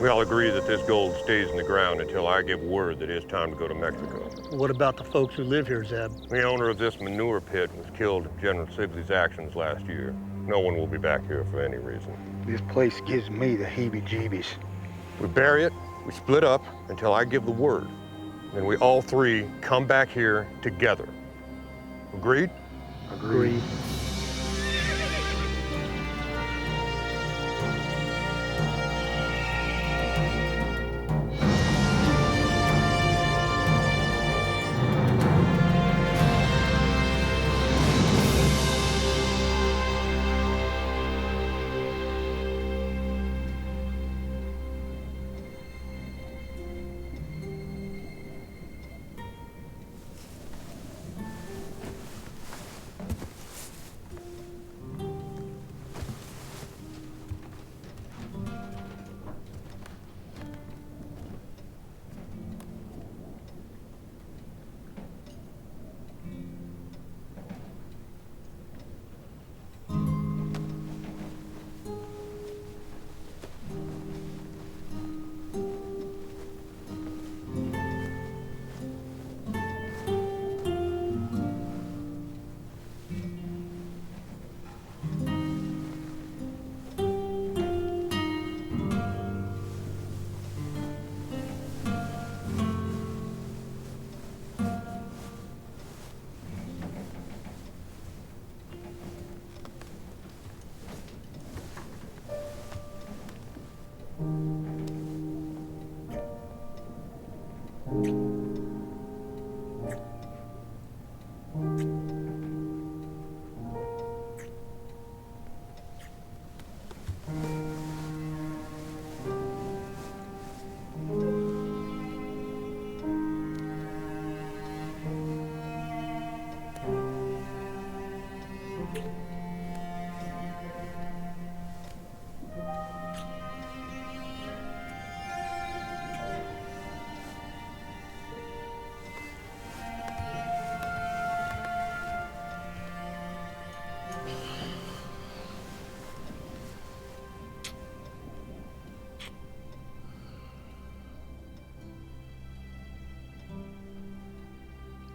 We all agree that this gold stays in the ground until I give word that it's time to go to Mexico. What about the folks who live here, Zeb? The owner of this manure pit was killed in General Sibley's actions last year. No one will be back here for any reason. This place gives me the heebie-jeebies. We bury it, we split up until I give the word. Then we all three come back here together. Agreed? Agreed.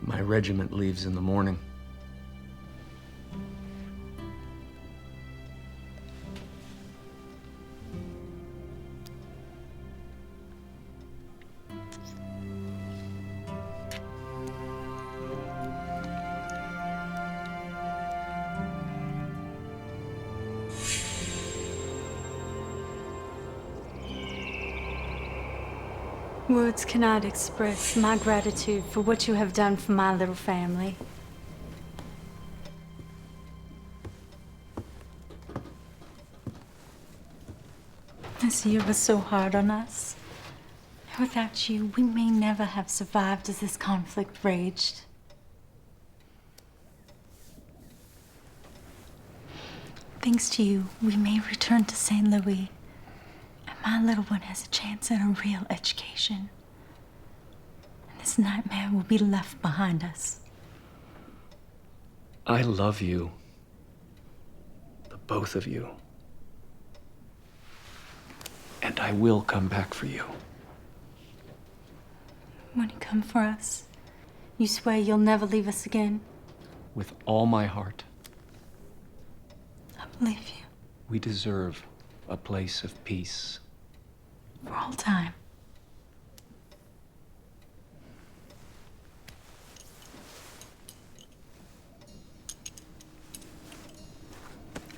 My regiment leaves in the morning. Words cannot express my gratitude for what you have done for my little family. This year was so hard on us. Without you, we may never have survived as this conflict raged. Thanks to you, we may return to St. Louis. My little one has a chance at a real education. And this nightmare will be left behind us. I love you. The both of you. And I will come back for you. When you come for us, you swear you'll never leave us again? With all my heart. I believe you. We deserve a place of peace. For all time.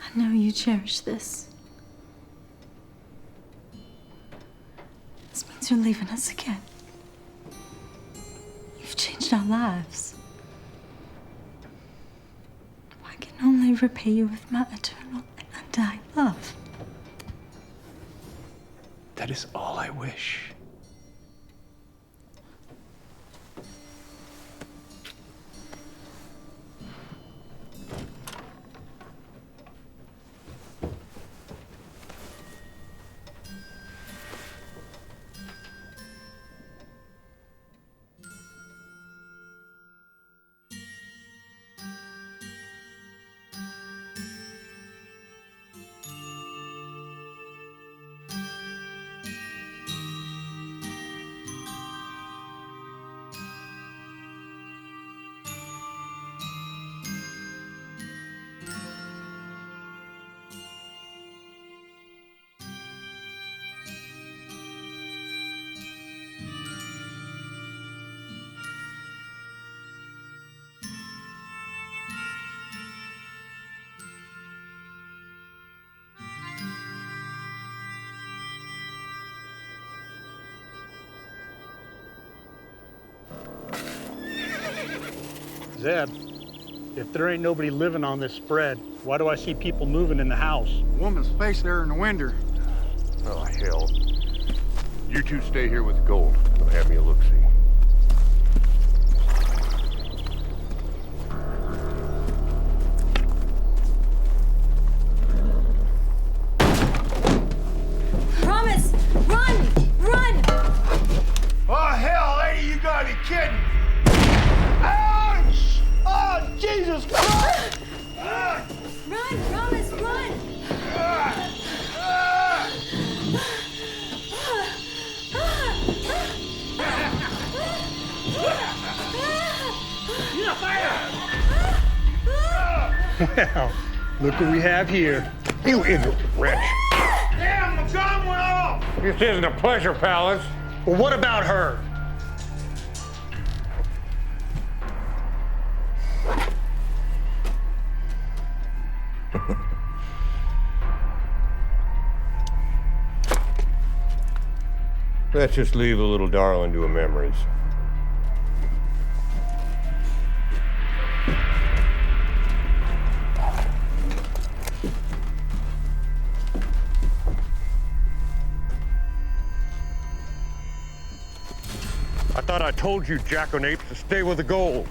I know you cherish this. This means you're leaving us again. You've changed our lives. I can only repay you with my eternal and undying love. That is all I wish. Zeb, if there ain't nobody living on this spread, why do I see people moving in the house? Woman's face there in the window. Oh, hell. You two stay here with the gold. I'll have me a look-see. Promise! Run! Run! Oh, hell, lady, you gotta be kidding! Ouch! Oh, Jesus Christ! Run! Promise! Run! Well, look what we have here. You ignorant wretch. Damn, the gun went off! This isn't a pleasure palace. Well, what about her? Let's just leave the little darling to her memories. I thought I told you, jackanapes, to stay with the gold.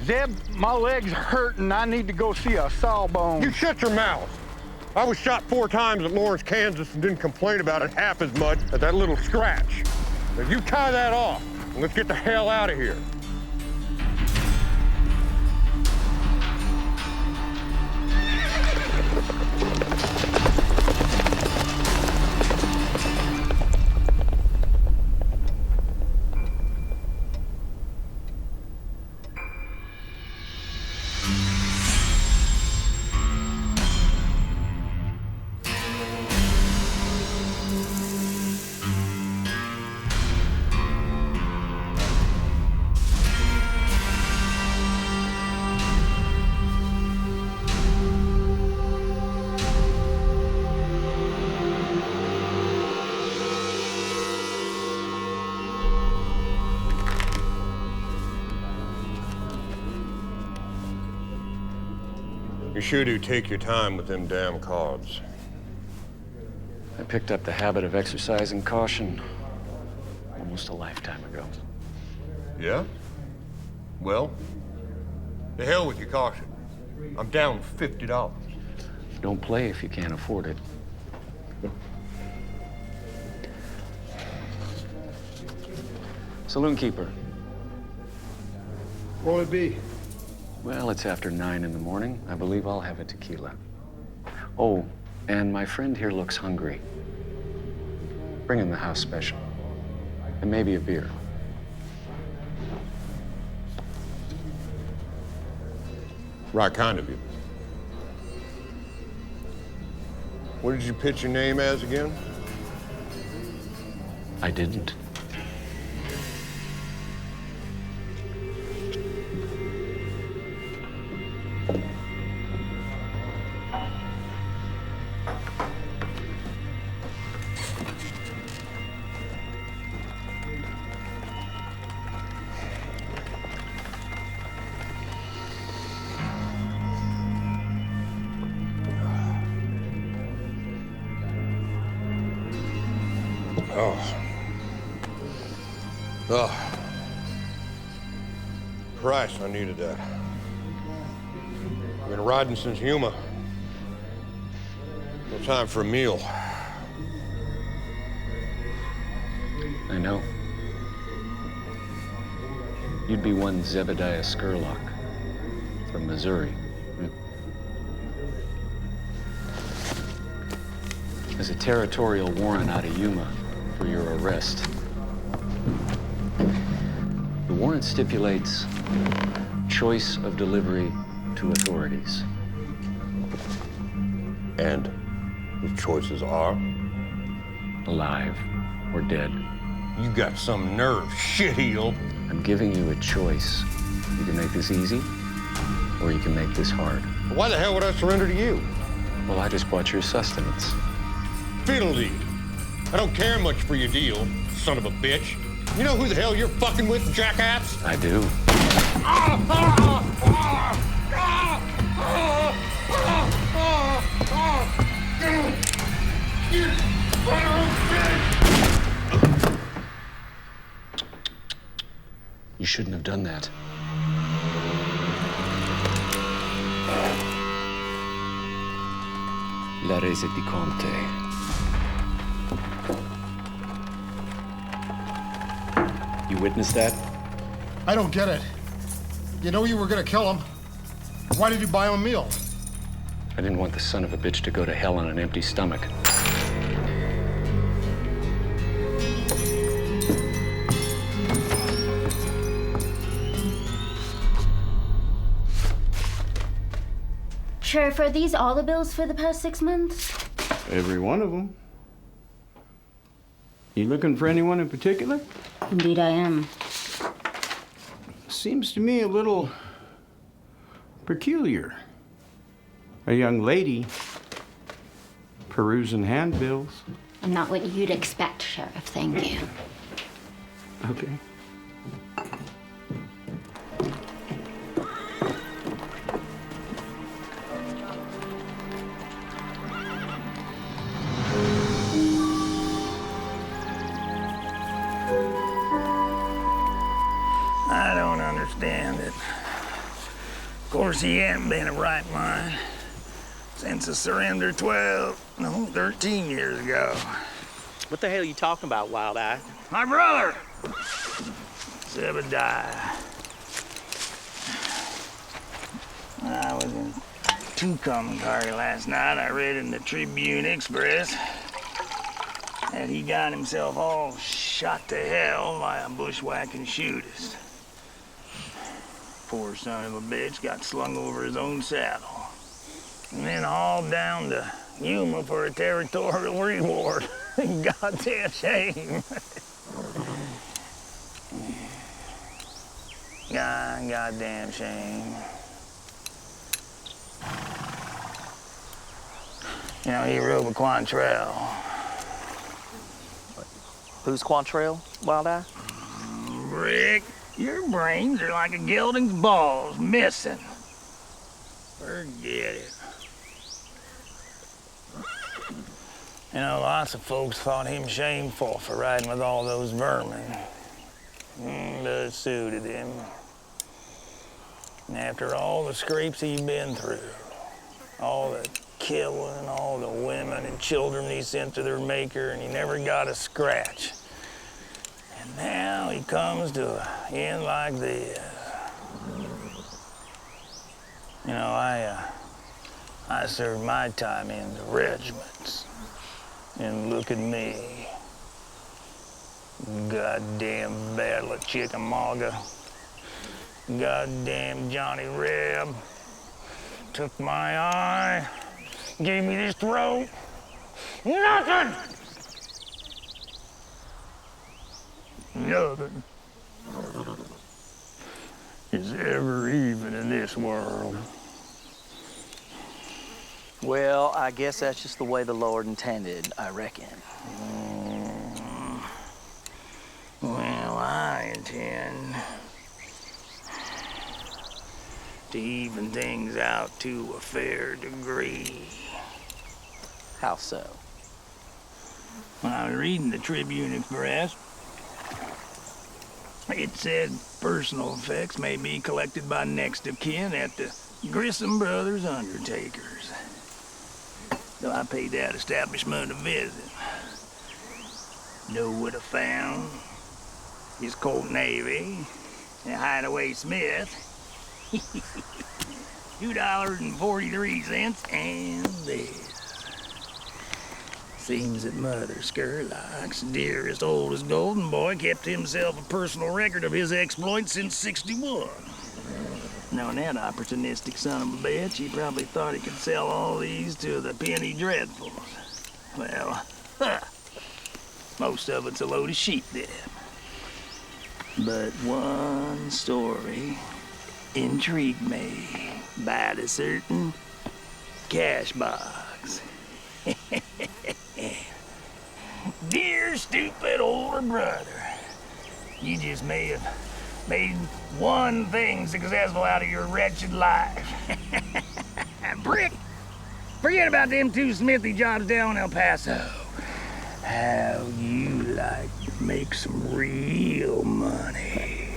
Zeb, my leg's hurting. I need to go see a sawbone. You shut your mouth. I was shot 4 times at Lawrence, Kansas, and didn't complain about it half as much as that little scratch. Now you tie that off, and let's get the hell out of here. You sure do take your time with them damn cards. I picked up the habit of exercising caution almost a lifetime ago. Yeah? Well, the hell with your caution. I'm down $50. Don't play if you can't afford it. Saloon keeper. What'll it be? Well, it's after 9 in the morning. I believe I'll have a tequila. Oh, and my friend here looks hungry. Bring him the house special. And maybe a beer. Right kind of you. What did you pitch your name as again? I didn't. Oh. Christ, I needed that. I've been riding since Yuma. No time for a meal. I know. You'd be one Zebediah Scurlock from Missouri. There's a territorial warrant out of Yuma for your arrest. The warrant stipulates choice of delivery to authorities. And the choices are? Alive or dead. You got some nerve, shitheel. I'm giving you a choice. You can make this easy, or you can make this hard. Why the hell would I surrender to you? Well, I just bought your sustenance. Fiddledee. I don't care much for your deal, son of a bitch. You know who the hell you're fucking with, jackass? I do. You shouldn't have done that. La rese di Conte. You witnessed that? I don't get it. You know you were gonna kill him. Why did you buy him a meal? I didn't want the son of a bitch to go to hell on an empty stomach. Sheriff, are these all the bills for the past 6 months? Every one of them. You looking for anyone in particular? Indeed I am. Seems to me a little peculiar. A young lady perusing handbills. I'm not what you'd expect, Sheriff. Thank you. Okay. I don't understand it. Of course, he hadn't been a right mind since the surrender 13 years ago. What the hell are you talking about, Wild Eye? My brother, Zebediah. I was in Tucumcari last night. I read in the Tribune Express that he got himself all shot to hell by a bushwhacking shootist. Poor son of a bitch got slung over his own saddle. And then hauled down to Yuma for a territorial reward. Goddamn shame. Goddamn shame. You know, he rode with Quantrell. Who's Quantrell, Wild Eye? Rick, your brains are like a gelding's balls, missing. Forget it. You know, lots of folks thought him shameful for riding with all those vermin. But it suited him. And after all the scrapes he'd been through, all the killing, all the women and children he sent to their maker, and he never got a scratch. And now he comes to an end like this. You know, I served my time in the regiments. And look at me. Goddamn Battle of Chickamauga. Goddamn Johnny Reb. Took my eye. Gave me this throat. Nothing! Nothing is ever even in this world. Well, I guess that's just the way the Lord intended, I reckon. Well, I intend to even things out to a fair degree. How so? When I was reading the Tribune Express, it said personal effects may be collected by next of kin at the Grissom Brothers Undertakers. So I paid that establishment a visit. Know what I found? His Colt Navy and Hideaway Smith. $2.43 and this. Seems that Mother Skurlock's dearest, oldest golden boy kept himself a personal record of his exploits since '61. Knowing that opportunistic son of a bitch, he probably thought he could sell all these to the penny dreadfuls. Well, most of it's a load of sheep then. But one story intrigued me by a certain cash box. Dear stupid older brother, you just may have Made one thing successful out of your wretched life. Brick! Forget about them two smithy jobs down in El Paso. How you like to make some real money?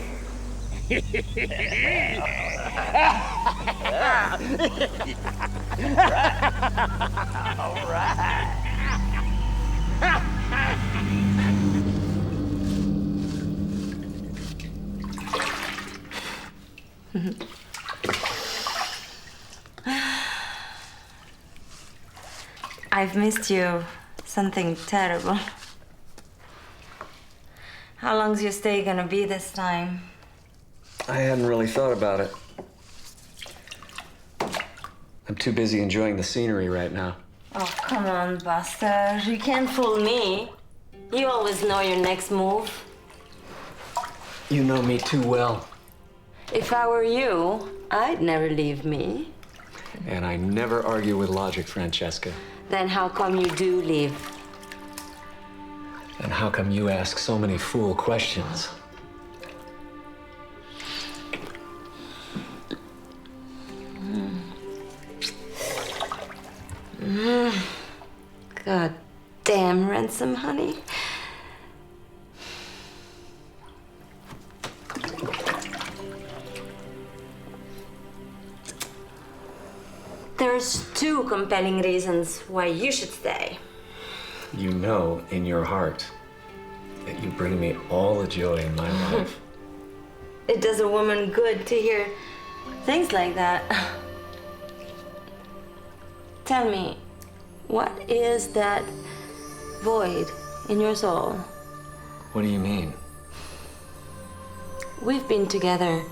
All right. I've missed you. Something terrible. How long's your stay gonna be this time? I hadn't really thought about it. I'm too busy enjoying the scenery right now. Oh, come on, Buster. You can't fool me. You always know your next move. You know me too well. If I were you, I'd never leave me. And I never argue with logic, Francesca. Then how come you do leave? And how come you ask so many fool questions? God damn, Ransom, honey. There's two compelling reasons why you should stay. You know in your heart that you bring me all the joy in my life. It does a woman good to hear things like that. Tell me, what is that void in your soul? What do you mean? We've been together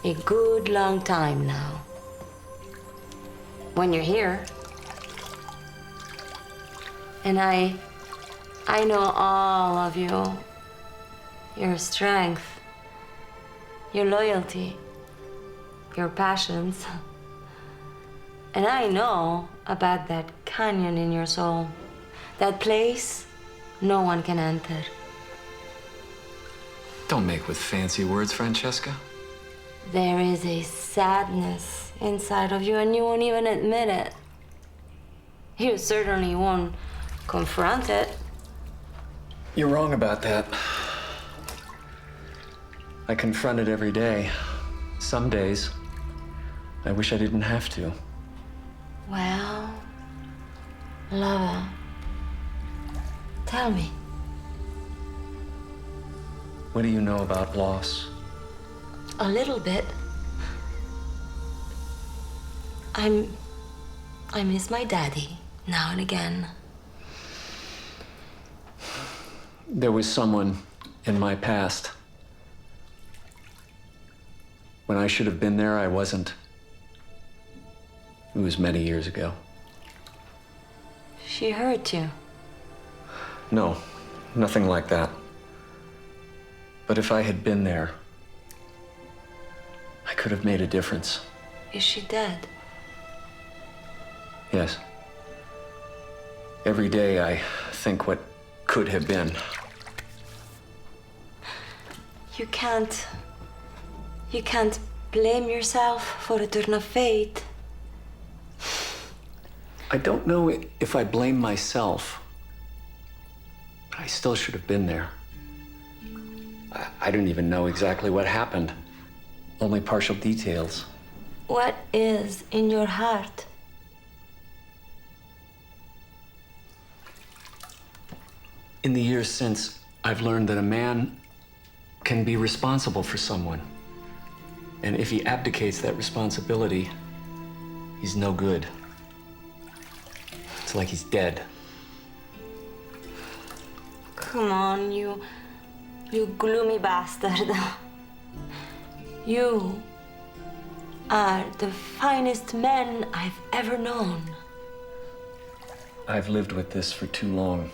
a good long time now. When you're here, and I know all of you, your strength, your loyalty, your passions. And I know about that canyon in your soul, that place no one can enter. Don't make with fancy words, Francesca. There is a sadness inside of you, and you won't even admit it. You certainly won't confront it. You're wrong about that. I confront it every day. Some days, I wish I didn't have to. Well, lover, tell me. What do you know about loss? A little bit. I miss my daddy now and again. There was someone in my past. When I should have been there, I wasn't. It was many years ago. She hurt you. No, nothing like that. But if I had been there, I could have made a difference. Is she dead? Yes. Every day I think what could have been. You can't blame yourself for a turn of fate. I don't know if I blame myself, but I still should have been there. I don't even know exactly what happened. Only partial details. What is in your heart? In the years since, I've learned that a man can be responsible for someone. And if he abdicates that responsibility, he's no good. It's like he's dead. Come on, you gloomy bastard. You are the finest man I've ever known. I've lived with this for too long.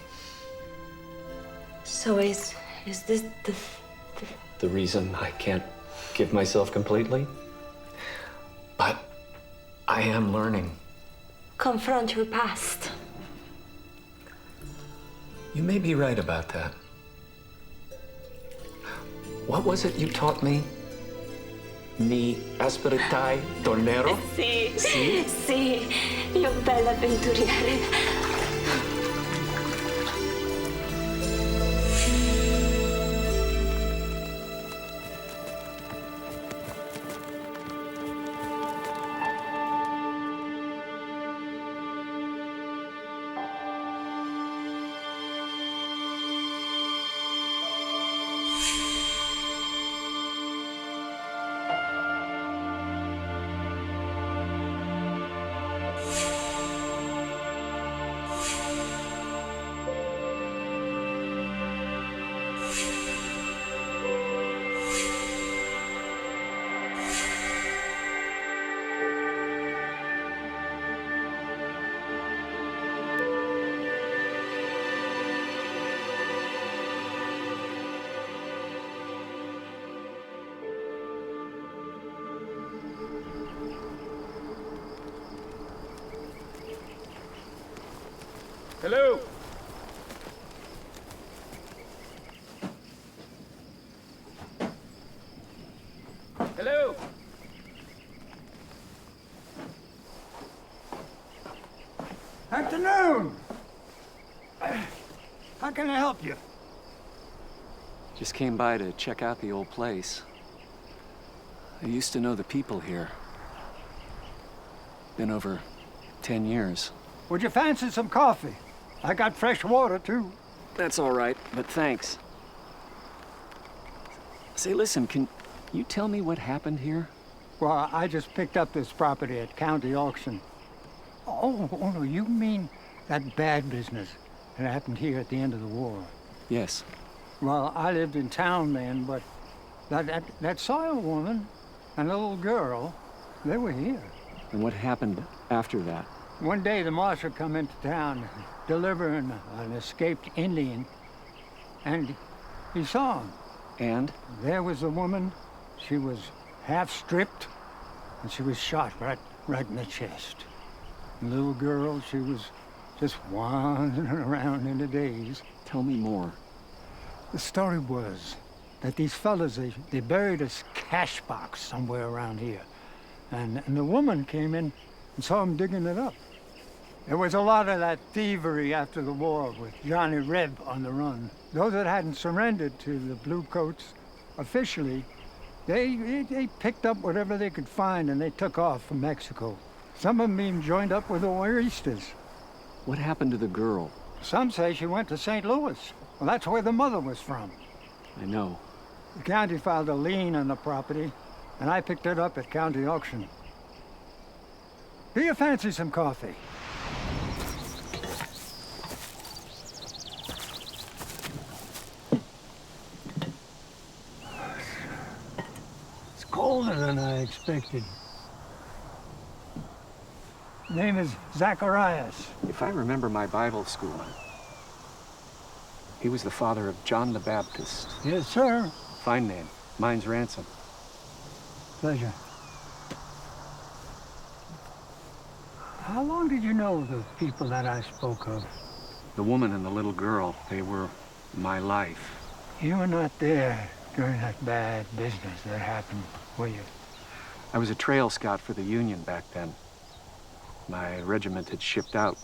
So is this The reason I can't give myself completely? But I am learning. confront your past? You may be right about that. What was it you taught me Mi asperai tornero? Sì, sì, io bella avventuriere. Hello. Hello. Afternoon. How can I help you? Just came by to check out the old place. I used to know the people here. Been over 10 years. Would you fancy some coffee? I got fresh water, too. That's all right, but thanks. Say, listen, can you tell me what happened here? Well, I just picked up this property at county auction. Oh, no, you mean that bad business that happened here at the end of the war? Yes. Well, I lived in town then, but that Sawyer woman and the little girl, they were here. And what happened after that? One day the marshal come into town delivering an escaped Indian, and he saw him. And? There was the woman. She was half stripped, and she was shot right in the chest. The little girl, she was just wandering around in the daze. Tell me more. The story was that these fellas, they buried a cash box somewhere around here. And the woman came in and saw him digging it up. There was a lot of that thievery after the war with Johnny Reb on the run. Those that hadn't surrendered to the Bluecoats officially, they picked up whatever they could find and they took off for Mexico. Some of them even joined up with the Oiristas. What happened to the girl? Some say she went to St. Louis. Well, that's where the mother was from. I know. The county filed a lien on the property, and I picked it up at county auction. Do you fancy some coffee? It's colder than I expected. Name is Zacharias. If I remember my Bible school, he was the father of John the Baptist. Yes, sir. Fine name. Mine's Ransom. Pleasure. How long did you know the people that I spoke of? The woman and the little girl, they were my life. You were not there during that bad business that happened, were you? I was a trail scout for the Union back then. My regiment had shipped out.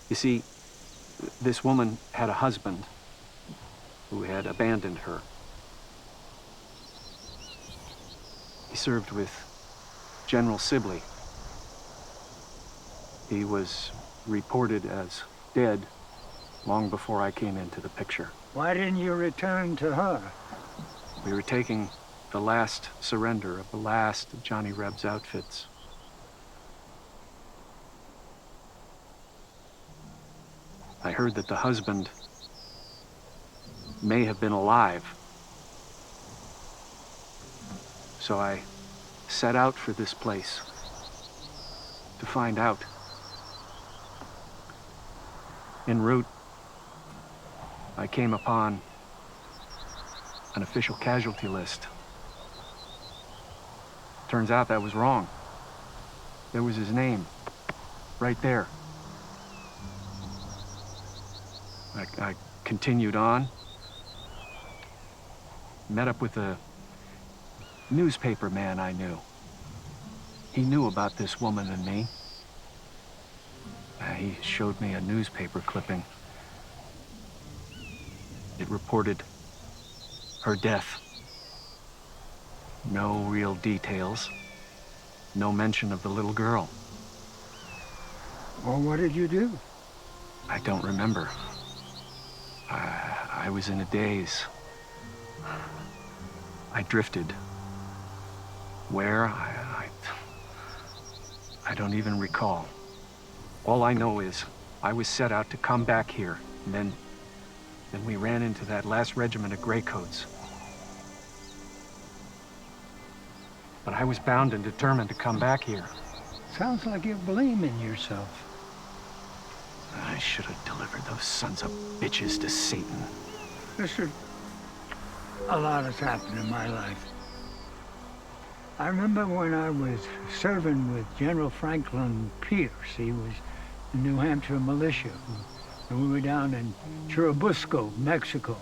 You see, this woman had a husband who had abandoned her. He served with General Sibley. He was reported as dead long before I came into the picture. Why didn't you return to her? We were taking the last surrender of the last of Johnny Reb's outfits. I heard that the husband may have been alive. So I set out for this place to find out. En route, I came upon an official casualty list. Turns out that was wrong. There was his name, right there. I continued on. met up with a newspaper man I knew. He knew about this woman and me. He showed me a newspaper clipping. It reported her death. No real details. No mention of the little girl. Well, what did you do? I don't remember. I was in a daze. I drifted. Where? I don't even recall. All I know is I was set out to come back here, and then we ran into that last regiment of graycoats. But I was bound and determined to come back here. Sounds like you're blaming yourself. I should have delivered those sons of bitches to Satan. Mister, a lot has happened in my life. I remember when I was serving with General Franklin Pierce. He was in New Hampshire militia. And we were down in Churubusco, Mexico.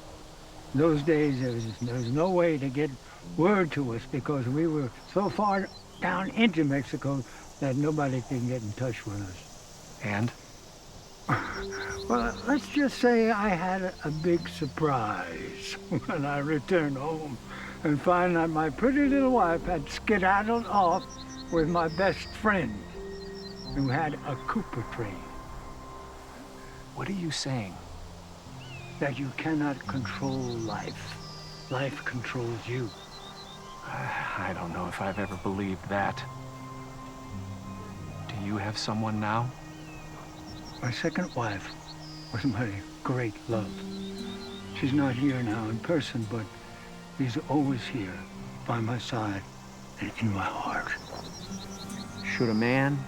In those days, there was no way to get word to us because we were so far down into Mexico that nobody could get in touch with us. And? Well, let's just say I had a big surprise when I returned home and found that my pretty little wife had skedaddled off with my best friend, who had a Cooper train. What are you saying? That you cannot control life. Life controls you. I don't know if I've ever believed that. Do you have someone now? My second wife was my great love. She's not here now in person, but she's always here, by my side and in my heart. Should a man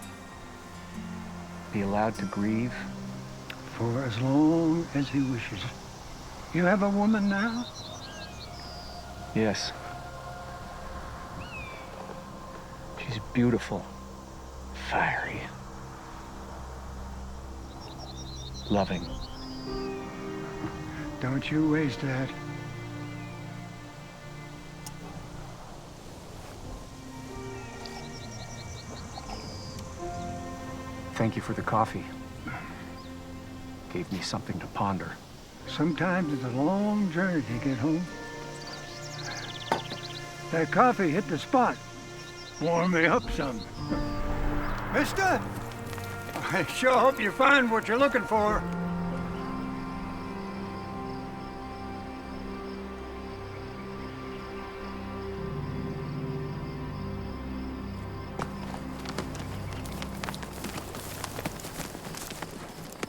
be allowed to grieve? For as long as he wishes. You have a woman now? Yes. She's beautiful, fiery, loving. Don't you waste that. Thank you for the coffee. Gave me something to ponder. Sometimes it's a long journey to get home. That coffee hit the spot. Warm me up some. Mister, I sure hope you find what you're looking for.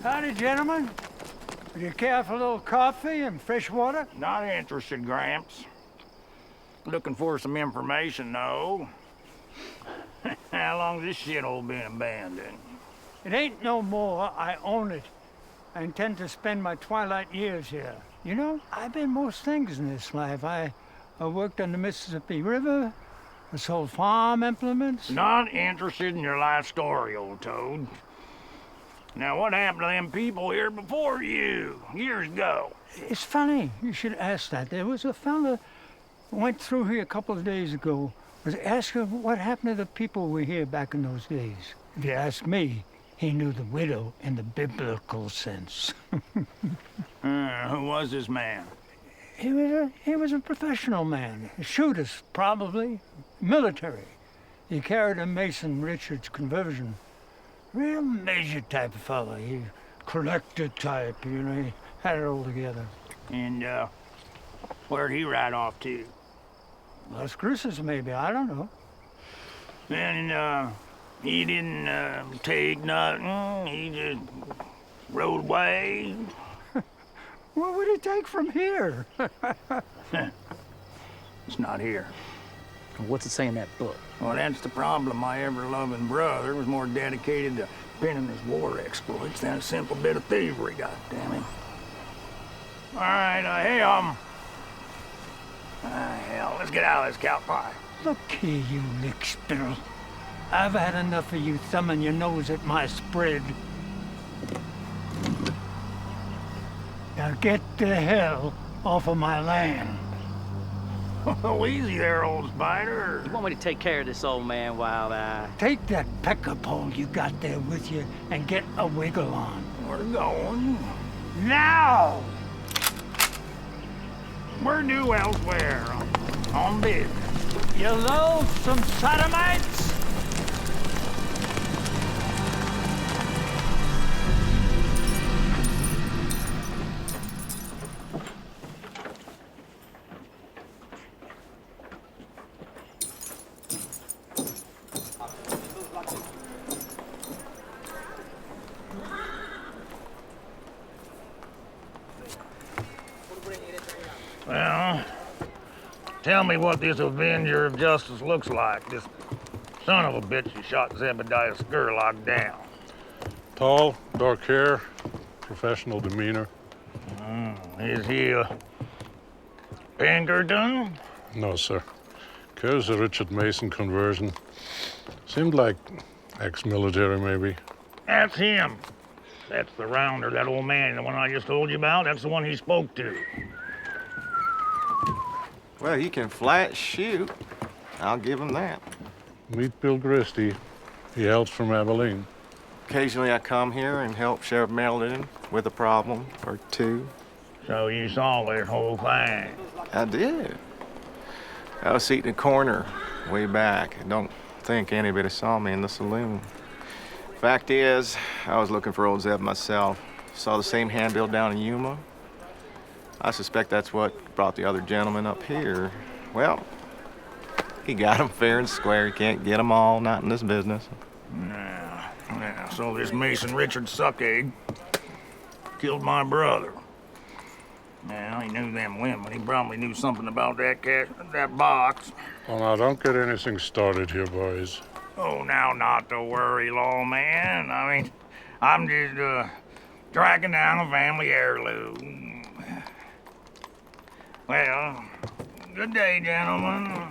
Howdy, gentlemen. Would you care for a little coffee and fresh water? Not interested, Gramps. Looking for some information, though. How long's this shithole been abandoned? It ain't no more. I own it. I intend to spend my twilight years here. You know, I've been most things in this life. I worked on the Mississippi River. I sold farm implements. Not interested in your life story, old toad. Now, what happened to them people here before you, years ago? It's funny you should ask that. There was a fella who went through here a couple of days ago, was asking what happened to the people who were here back in those days. If you ask me, he knew the widow in the biblical sense. Who was this man? He was a professional man. A shooter, probably. Military. He carried a Mason Richards conversion. Real measured type of fella. He collector type, you know, he had it all together. And, where'd he ride off to? Las Cruces, maybe, I don't know. And, he didn't, take nothing, he just rode away? What would he take from here? It's not here. What's it say in that book? Well, that's the problem. My ever-loving brother was more dedicated to pinning his war exploits than a simple bit of thievery, goddammit. All right, hey, hell, let's get out of this cow pie. Look here, you lickspittle. I've had enough of you thumbing your nose at my spread. Now get the hell off of my land. Oh, easy there, old spider. You want me to take care of this old man, Wild Eye? Take that pecker pole you got there with you and get a wiggle on. We're going. Now! We're due elsewhere. On business. You loathsome sodomites! Well, tell me what this Avenger of Justice looks like. This son of a bitch who shot Zebediah Scurlock down. Tall, dark hair, professional demeanor. Is he a Pinkerton? No, sir. Kerry's a Richard Mason conversion. Seemed like ex-military, maybe. That's him. That's the rounder, that old man, the one I just told you about. That's the one he spoke to. Well, he can flat shoot. I'll give him that. Meet Bill Gristy. He hails from Abilene. Occasionally I come here and help Sheriff Merlin with a problem or two. So you saw this whole thing? I did. I was sitting in a corner way back. I don't think anybody saw me in the saloon. Fact is, I was looking for old Zeb myself. Saw the same handbill down in Yuma. I suspect that's what brought the other gentleman up here. Well, he got him fair and square. He can't get them all, not in this business. Yeah, so this Mason Richard Suckegg killed my brother. Well, he knew them women. He probably knew something about that box. Well, now, don't get anything started here, boys. Oh, now, not to worry, lawman. I mean, I'm just, tracking down a family heirloom. Well, good day, gentlemen.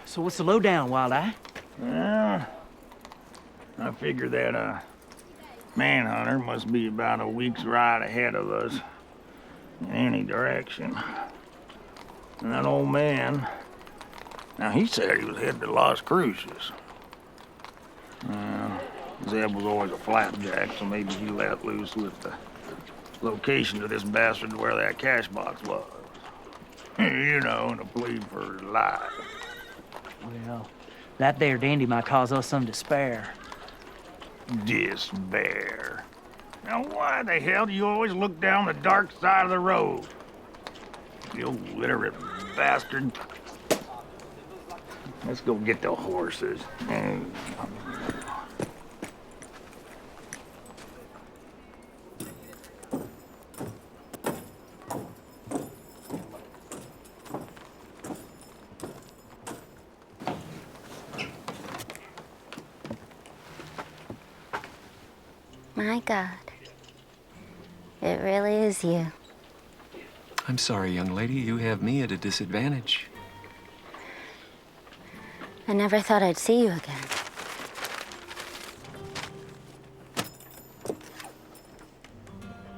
So what's the lowdown, Wild Eye? Well, I figure that, manhunter must be about a week's ride ahead of us in any direction. And that old man, now he said he was headed to Las Cruces. Zeb was always a flapjack, so maybe he let loose with the location of this bastard where that cash box was. You know, to plead for his life. Well, that there dandy might cause us some despair. Despair. Now, why the hell do you always look down the dark side of the road? You illiterate bastard. Let's go get the horses. My God. It really is you. I'm sorry, young lady. You have me at a disadvantage. I never thought I'd see you again.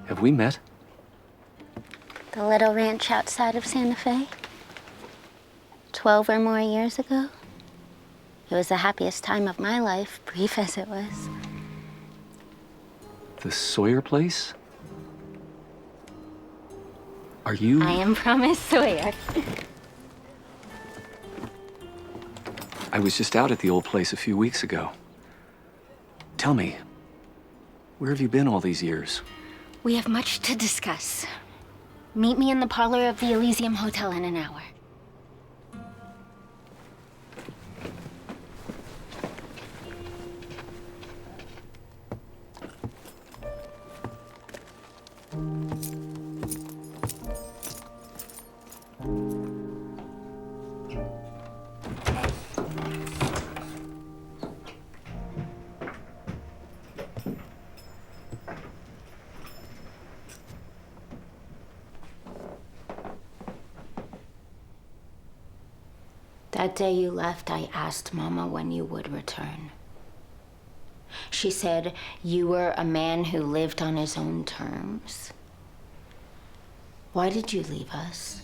Have we met? The little ranch outside of Santa Fe? 12 or more years ago? It was the happiest time of my life, brief as it was. The Sawyer place? Are you? I am Promise Sawyer. I was just out at the old place a few weeks ago. Tell me, where have you been all these years? We have much to discuss. Meet me in the parlor of the Elysium Hotel in an hour. That day you left, I asked Mama when you would return. She said you were a man who lived on his own terms. Why did you leave us?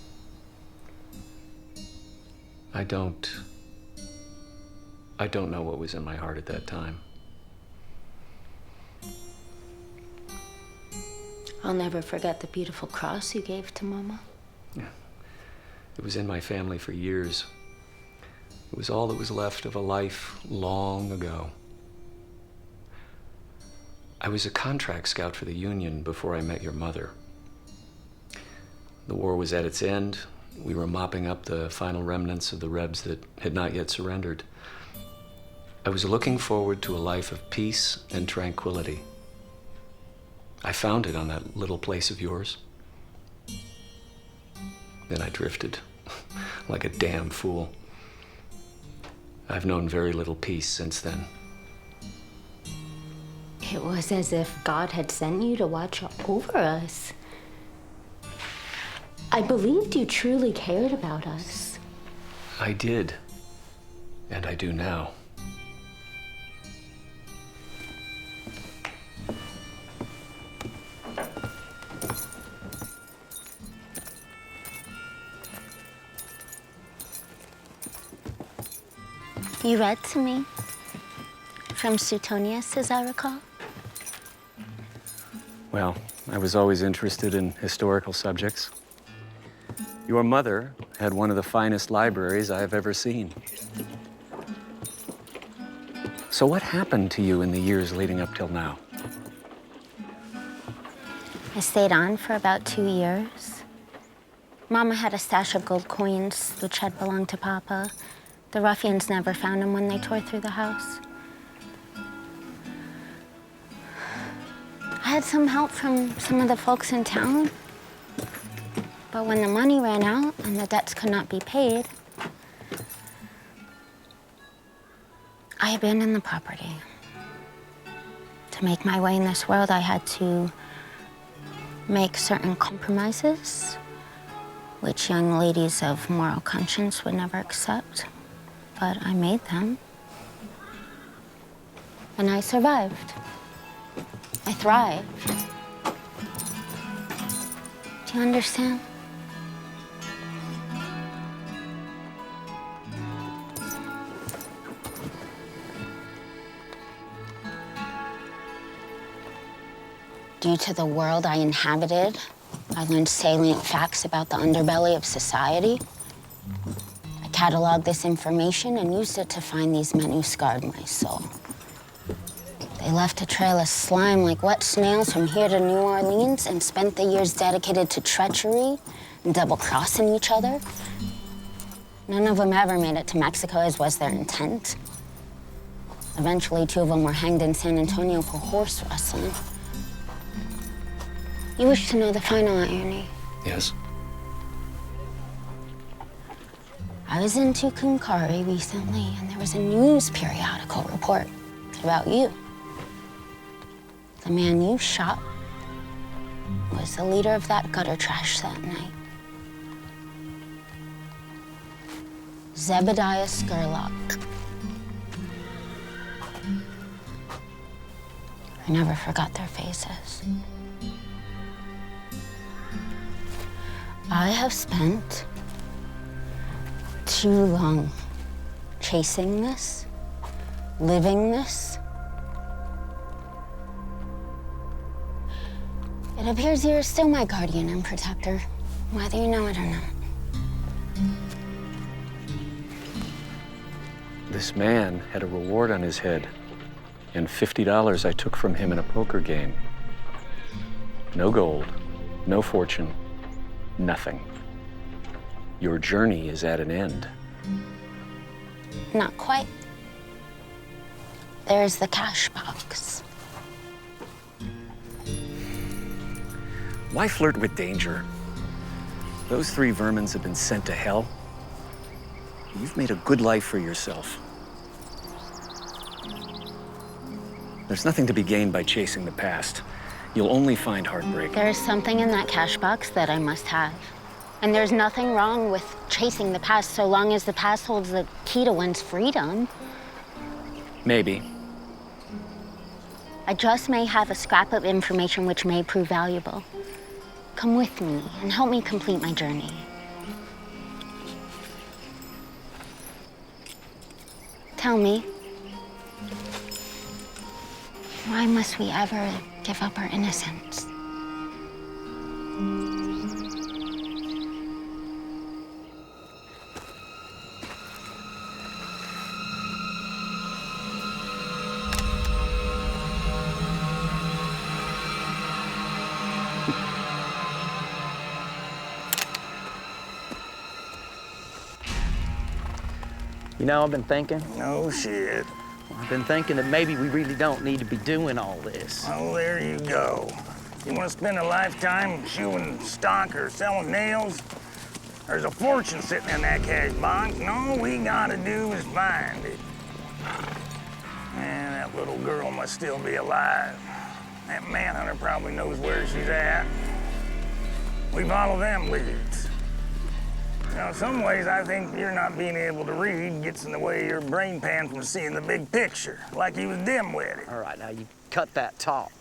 I don't know what was in my heart at that time. I'll never forget the beautiful cross you gave to Mama. Yeah. It was in my family for years. It was all that was left of a life long ago. I was a contract scout for the Union before I met your mother. The war was at its end. We were mopping up the final remnants of the Rebs that had not yet surrendered. I was looking forward to a life of peace and tranquility. I found it on that little place of yours. Then I drifted, like a damn fool. I've known very little peace since then. It was as if God had sent you to watch over us. I believed you truly cared about us. I did, and I do now. You read to me from Suetonius, as I recall. Well, I was always interested in historical subjects. Your mother had one of the finest libraries I have ever seen. So what happened to you in the years leading up till now? I stayed on for about 2 years. Mama had a stash of gold coins, which had belonged to Papa. The ruffians never found them when they tore through the house. I had some help from some of the folks in town. But when the money ran out and the debts could not be paid, I abandoned the property. To make my way in this world, I had to make certain compromises, which young ladies of moral conscience would never accept. But I made them. And I survived. I thrived. Do you understand? Due to the world I inhabited, I learned salient facts about the underbelly of society. I cataloged this information and used it to find these men who scarred my soul. They left a trail of slime like wet snails from here to New Orleans and spent the years dedicated to treachery and double-crossing each other. None of them ever made it to Mexico, as was their intent. Eventually, 2 of them were hanged in San Antonio for horse wrestling. You wish to know the final irony? Yes. I was in Tucumcari recently, and there was a news periodical report about you. The man you shot was the leader of that gutter trash that night. Zebediah Scurlock. I never forgot their faces. I have spent too long chasing this, living this. It appears you're still my guardian and protector, whether you know it or not. This man had a reward on his head, and $50 I took from him in a poker game. No gold, no fortune, nothing. Your journey is at an end. Not quite. There's the cash box. Why flirt with danger? Those 3 vermins have been sent to hell. You've made a good life for yourself. There's nothing to be gained by chasing the past. You'll only find heartbreak. There's something in that cash box that I must have. And there's nothing wrong with chasing the past so long as the past holds the key to one's freedom. Maybe. I just may have a scrap of information which may prove valuable. Come with me and help me complete my journey. Tell me, why must we ever give up our innocence? You know, I've been thinking. No shit. I've been thinking that maybe we really don't need to be doing all this. Oh, there you go. You want to spend a lifetime shoeing stock or selling nails? There's a fortune sitting in that cash box, and all we gotta do is find it. Man, that little girl must still be alive. That manhunter probably knows where she's at. We follow them leads. Now, in some ways, I think you're not being able to read gets in the way of your brain pan from seeing the big picture, like he was dim-witted. All right, now you cut that talk.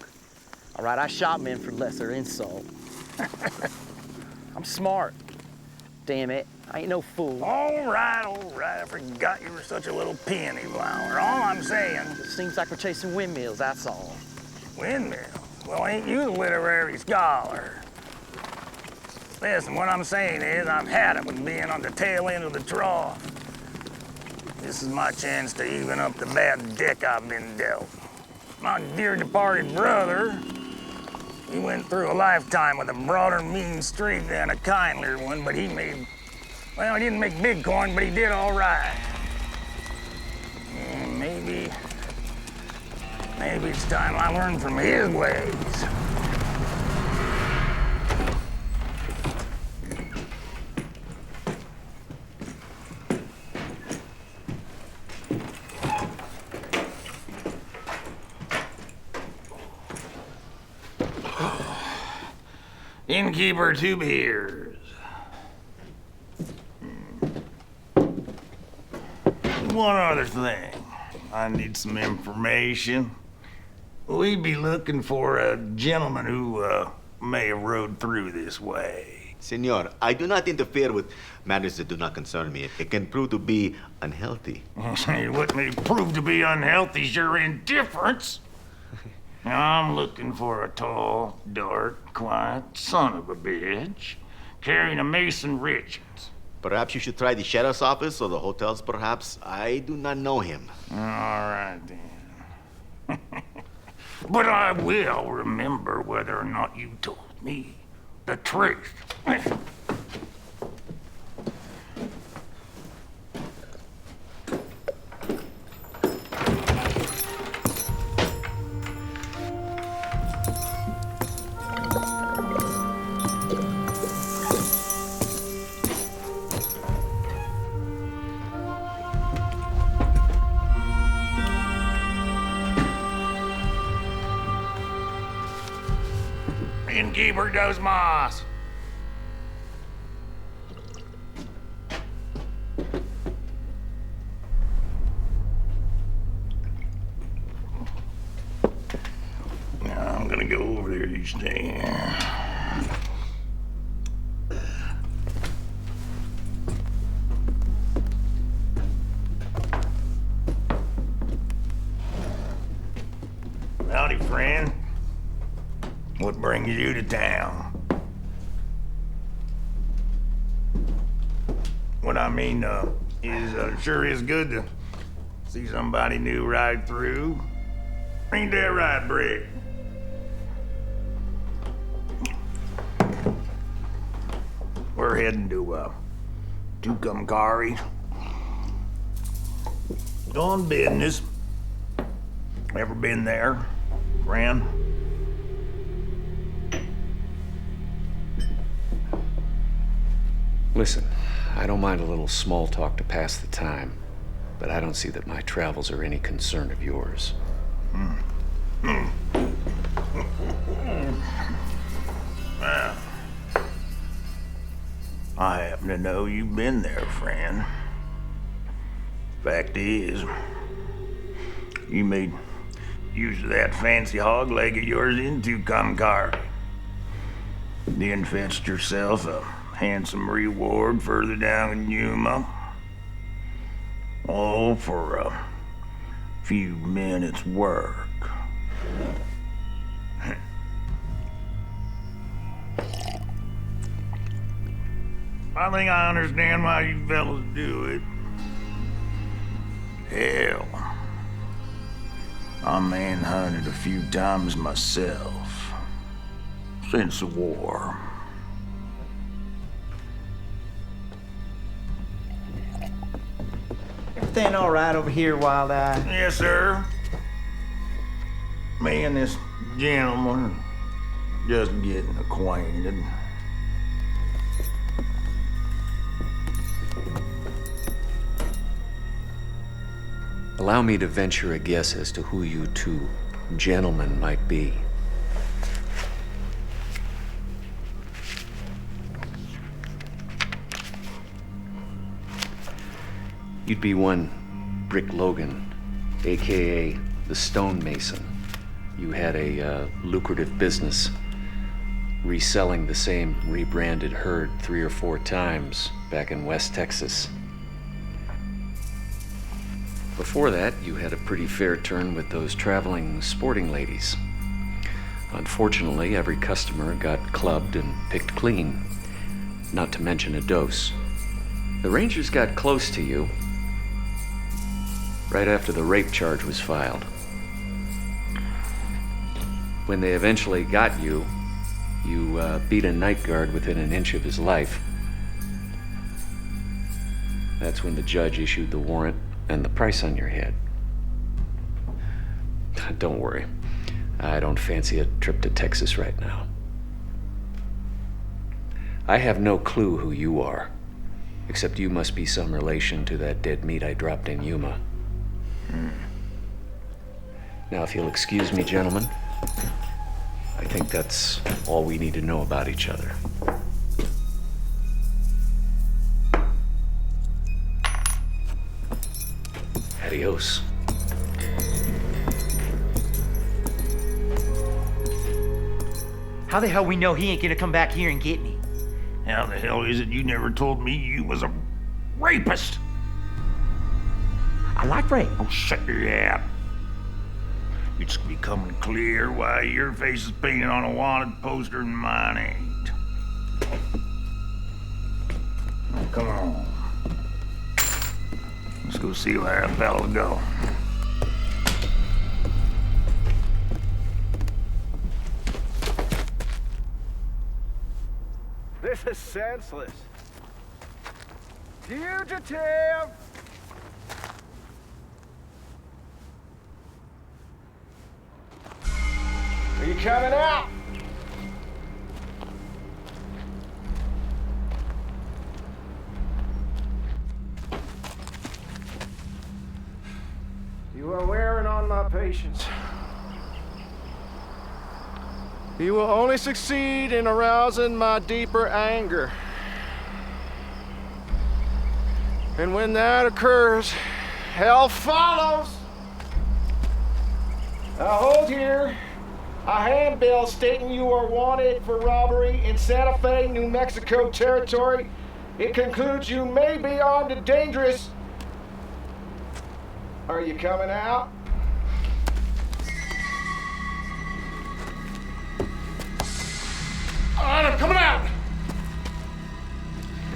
All right, I shot men for lesser insult. I'm smart. Damn it, I ain't no fool. All right, I forgot you were such a little peony flower. All I'm saying... It seems like we're chasing windmills, that's all. Windmills? Well, ain't you the literary scholar? Listen, what I'm saying is I've had it with being on the tail end of the trough. This is my chance to even up the bad deck I've been dealt. My dear departed brother, he went through a lifetime with a broader mean streak than a kindlier one, but he made, well, he didn't make big coin, but he did all right. And maybe it's time I learned from his ways. Innkeeper, 2 beers. One other thing. I need some information. We'd be looking for a gentleman who may have rode through this way. Senor, I do not interfere with matters that do not concern me. It can prove to be unhealthy. What may prove to be unhealthy is your indifference. I'm looking for a tall, dark, quiet son of a bitch carrying a Mason Richards. Perhaps you should try the sheriff's office or the hotels, perhaps. I do not know him. All right, then. But I will remember whether or not you told me the truth. Innkeeper dos mas. Now I'm gonna go over there each day. Howdy, friend. What brings you to town? What I mean is sure is good to see somebody new ride through. Ain't that right, Brick? We're heading to Tucumcari. On business. Ever been there, friend? Listen, I don't mind a little small talk to pass the time, but I don't see that my travels are any concern of yours. Well, I happen to know you've been there, friend. Fact is, you made use of that fancy hog leg of yours into Concari. Then fetched yourself a handsome reward further down in Yuma. All for a few minutes' work. I think I understand why you fellas do it. Hell, I manhunted a few times myself since the war. Everything all right over here, Wild Eye? Yes, sir. Me and this gentleman just getting acquainted. Allow me to venture a guess as to who you two gentlemen might be. You'd be one Brick Logan, AKA the Stonemason. You had a lucrative business reselling the same rebranded herd 3 or 4 times back in West Texas. Before that, you had a pretty fair turn with those traveling sporting ladies. Unfortunately, every customer got clubbed and picked clean, not to mention a dose. The Rangers got close to you right after the rape charge was filed. When they eventually got you, you beat a night guard within an inch of his life. That's when the judge issued the warrant and the price on your head. Don't worry. I don't fancy a trip to Texas right now. I have no clue who you are, except you must be some relation to that dead meat I dropped in Yuma. Now, if you'll excuse me, gentlemen, I think that's all we need to know about each other. Adios. How the hell we know he ain't gonna come back here and get me? How the hell is it you never told me you was a rapist? I like rape. Oh, shut your yap. It's becoming clear why your face is painted on a wanted poster and mine ain't. Come on. Let's go see where that fella go. This is senseless. Fugitive! Are you coming out? You are wearing on my patience. You will only succeed in arousing my deeper anger. And when that occurs, hell follows. I hold here a handbill stating you are wanted for robbery in Santa Fe, New Mexico territory. It concludes you may be armed and dangerous. Are you coming out? All right, I'm coming out.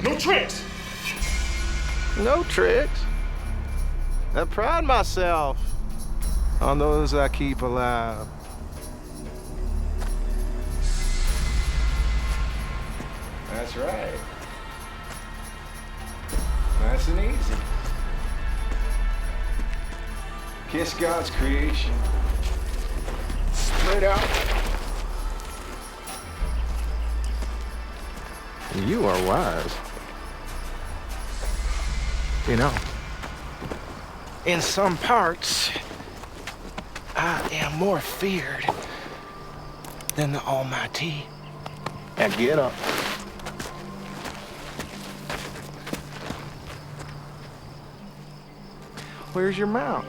No tricks. No tricks. I pride myself on those I keep alive. That's right. Nice and easy. Kiss God's creation. Straight out. You are wise. You know, in some parts, I am more feared than the Almighty. Now get up. Where's your mount?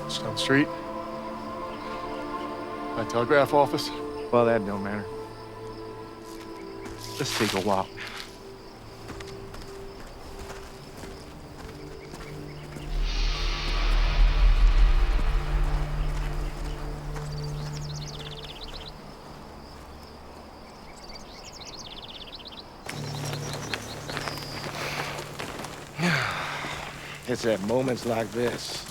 It's down the street. That telegraph office? Well, that don't matter. Let's take a walk. It's at moments like this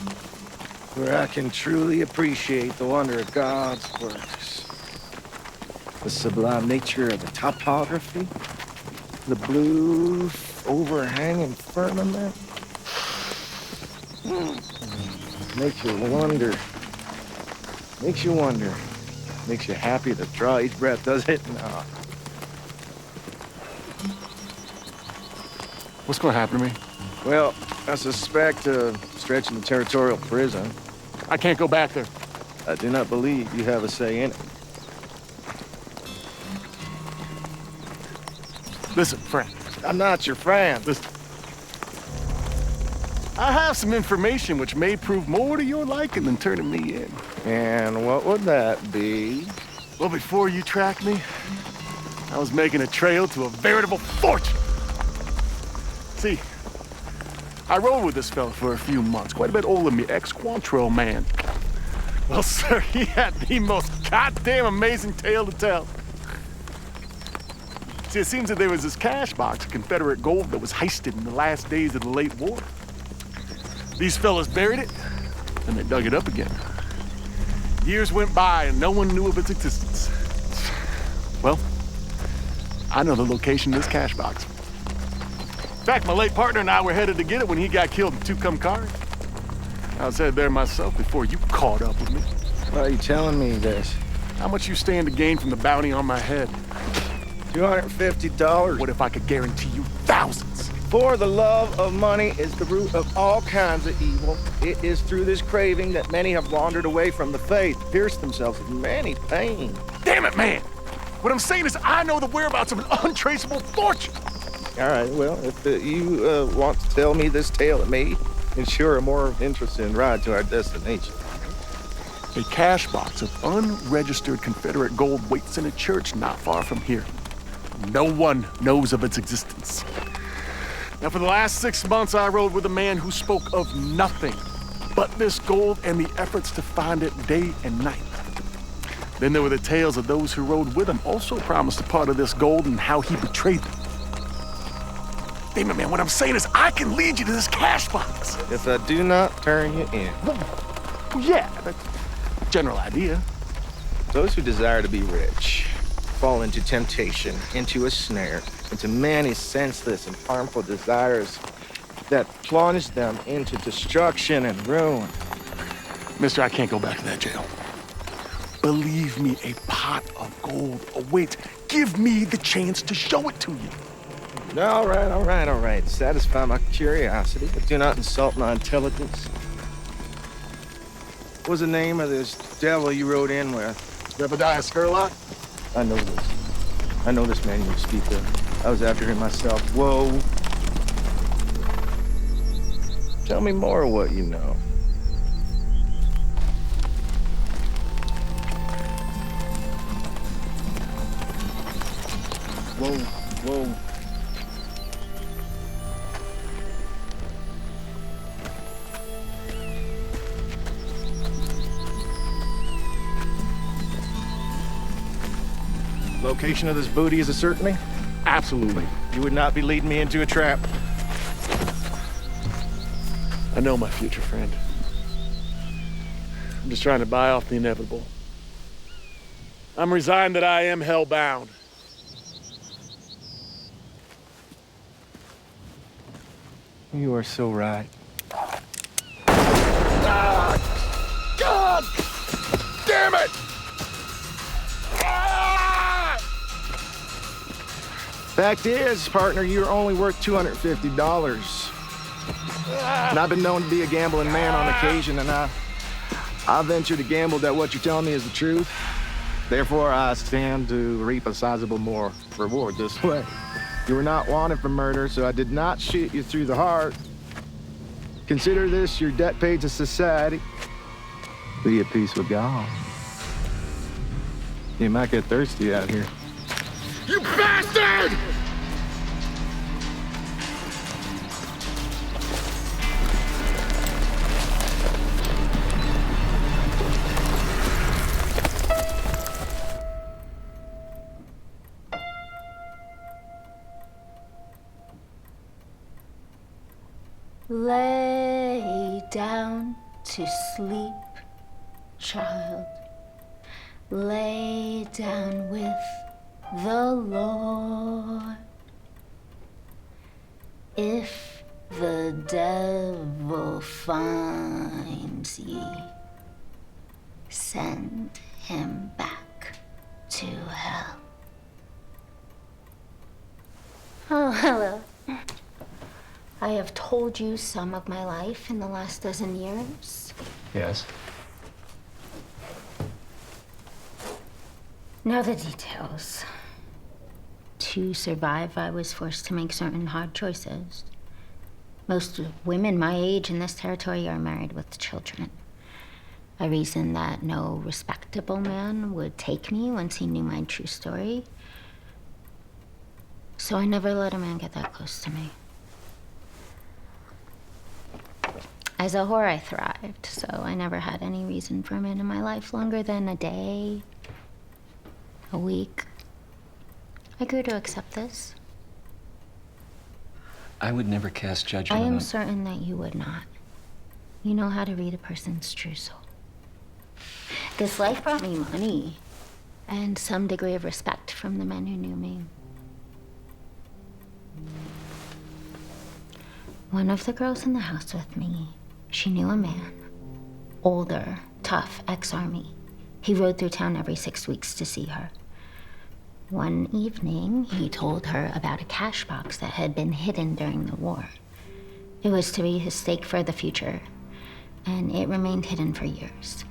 where I can truly appreciate the wonder of God's works. The sublime nature of the topography, the blue overhanging firmament. Makes you wonder. Makes you wonder. Makes you happy to draw each breath, does it? No. What's going to happen to me? Well, I suspect a stretch in the territorial prison. I can't go back there. I do not believe you have a say in it. Listen, friend. I'm not your friend. Listen. I have some information which may prove more to your liking than turning me in. And what would that be? Well, before you tracked me, I was making a trail to a veritable fortune. See, I rode with this fella for a few months, quite a bit older than me, ex-Quantrill man. Well, sir, he had the most goddamn amazing tale to tell. See, it seems that there was this cash box of Confederate gold that was heisted in the last days of the late war. These fellas buried it, and they dug it up again. Years went by, and no one knew of its existence. Well, I know the location of this cash box. In fact, my late partner and I were headed to get it when he got killed in Tucumcari Cars. I was headed there myself before you caught up with me. Why are you telling me this? How much you stand to gain from the bounty on my head? $250. What if I could guarantee you thousands? For the love of money is the root of all kinds of evil. It is through this craving that many have wandered away from the faith, pierced themselves with many pain. Damn it, man! What I'm saying is I know the whereabouts of an untraceable fortune. All right, well, if you want to tell me this tale, it may ensure a more interesting ride to our destination. A cash box of unregistered Confederate gold waits in a church not far from here. No one knows of its existence. Now, for the last 6 months, I rode with a man who spoke of nothing but this gold and the efforts to find it day and night. Then there were the tales of those who rode with him, also promised a part of this gold and how he betrayed them. Damn it, man, what I'm saying is I can lead you to this cash box. If I do not turn you in. Well, yeah, that's a general idea. Those who desire to be rich fall into temptation, into a snare, into many senseless and harmful desires that plunge them into destruction and ruin. Mister, I can't go back to that jail. Believe me, a pot of gold awaits. Give me the chance to show it to you. All right. Satisfy my curiosity, but do not insult my intelligence. What was the name of this devil you rode in with? Jebediah Skurlock? I know this. I know this man you speak of. I was after him myself. Whoa. Tell me more of what you know. Whoa. Location of this booty is a certainty? Absolutely. You would not be leading me into a trap. I know, my future friend. I'm just trying to buy off the inevitable. I'm resigned that I am hell-bound. You are so right. Ah, God! Damn it! Ah! Fact is, partner, you're only worth $250. And I've been known to be a gambling man on occasion, and I venture to gamble that what you're telling me is the truth. Therefore, I stand to reap a sizable more reward this way. You were not wanted for murder, so I did not shoot you through the heart. Consider this your debt paid to society. Be at peace with God. You might get thirsty out here. You bastard! Lay down to sleep, child. Lay down with the Lord. If the devil finds ye, send him back to hell. Oh, hello. I have told you some of my life in the last dozen years. Yes? Now the details. To survive, I was forced to make certain hard choices. Most women my age in this territory are married with children. I reasoned that no respectable man would take me once he knew my true story. So I never let a man get that close to me. As a whore, I thrived, so I never had any reason for a man in my life longer than a day, a week. I grew to accept this. I would never cast judgment I am on... certain that you would not. You know how to read a person's true soul. This life brought me money and some degree of respect from the men who knew me. One of the girls in the house with me, she knew a man. Older, tough, ex-army. He rode through town every 6 weeks to see her. One evening, he told her about a cash box that had been hidden during the war. It was to be his stake for the future, and it remained hidden for years.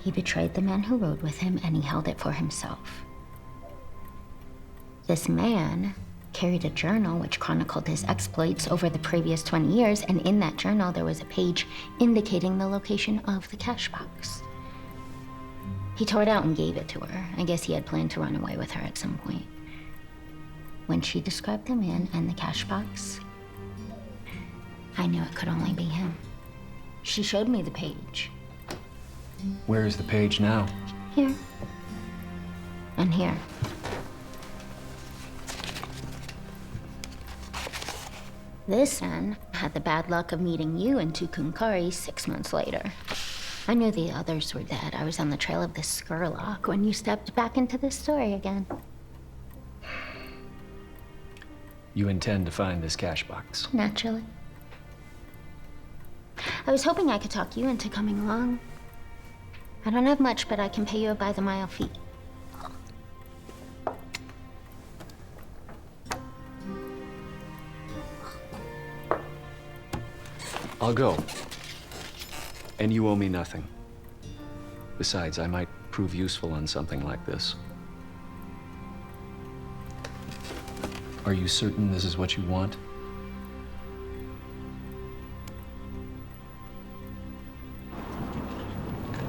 He betrayed the men who rode with him, and he held it for himself. This man carried a journal which chronicled his exploits over the previous 20 years, and in that journal there was a page indicating the location of the cash box. He tore it out and gave it to her. I guess he had planned to run away with her at some point. When she described the man and the cash box, I knew it could only be him. She showed me the page. Where is the page now? Here. And here. This man had the bad luck of meeting you in Tucumcari 6 months later. I knew the others were dead. I was on the trail of this Skurlock when you stepped back into this story again. You intend to find this cash box? Naturally. I was hoping I could talk you into coming along. I don't have much, but I can pay you a by-the-mile fee. I'll go. And you owe me nothing. Besides, I might prove useful on something like this. Are you certain this is what you want?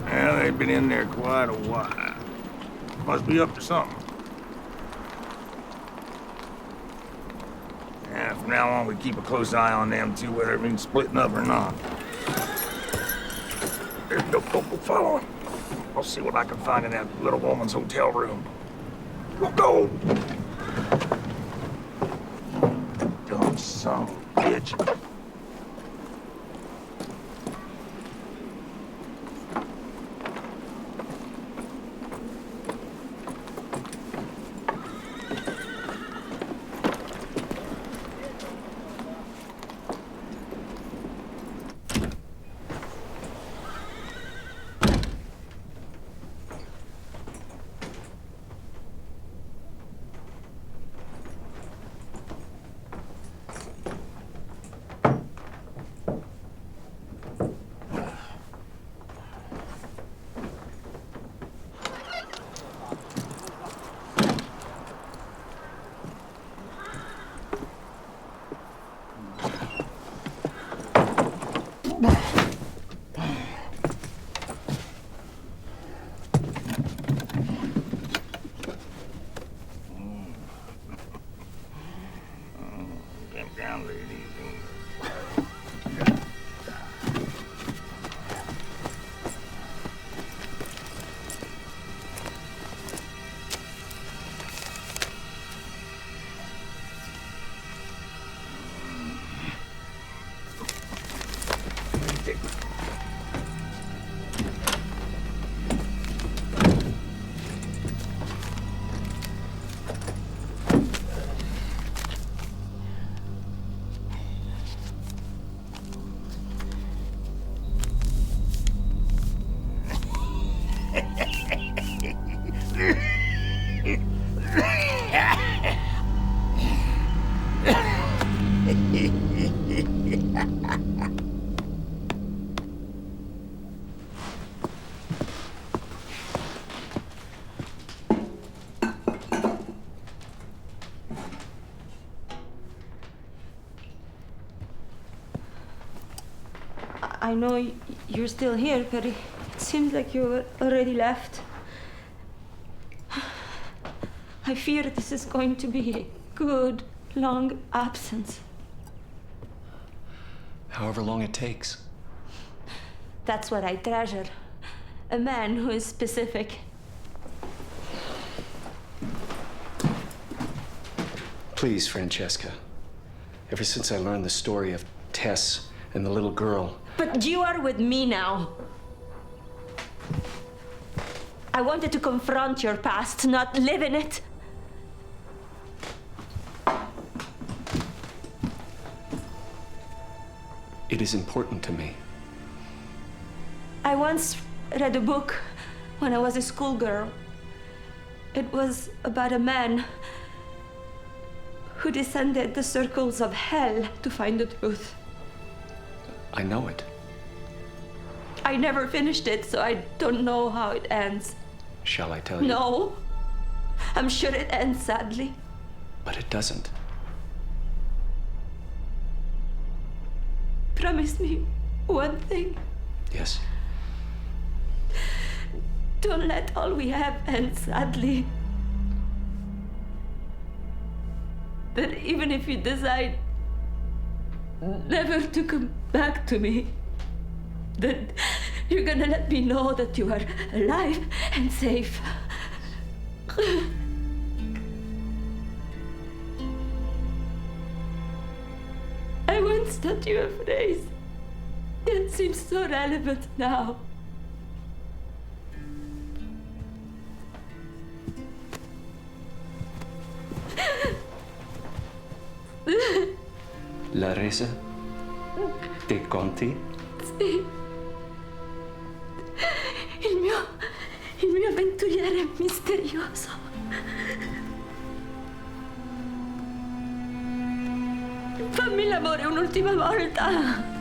Well, they've been in there quite a while. Must be up to something. Yeah, from now on, we keep a close eye on them two, whether it means splitting up or not. Go follow him. I'll see what I can find in that little woman's hotel room. We'll go! Dumb son of a bitch. I know you're still here, but it seems like you already left. I fear this is going to be a good, long absence. However long it takes. That's what I treasure. A man who is specific. Please, Francesca. Ever since I learned the story of Tess and the little girl, But you are with me now. I wanted to confront your past, not live in it. it is important to me. I once read a book when I was a schoolgirl. It was about a man who descended the circles of hell to find the truth. I know it. I never finished it, so I don't know how it ends. Shall I tell you? No. I'm sure it ends sadly. But it doesn't. Promise me one thing. Yes. Don't let all we have end sadly. That even if you decide never to come back to me, that you're gonna let me know that you are alive and safe. I once taught you a phrase that seems so relevant now. La resa dei conti. Sì. Il mio avventuriere misterioso. Fammi l'amore un'ultima volta.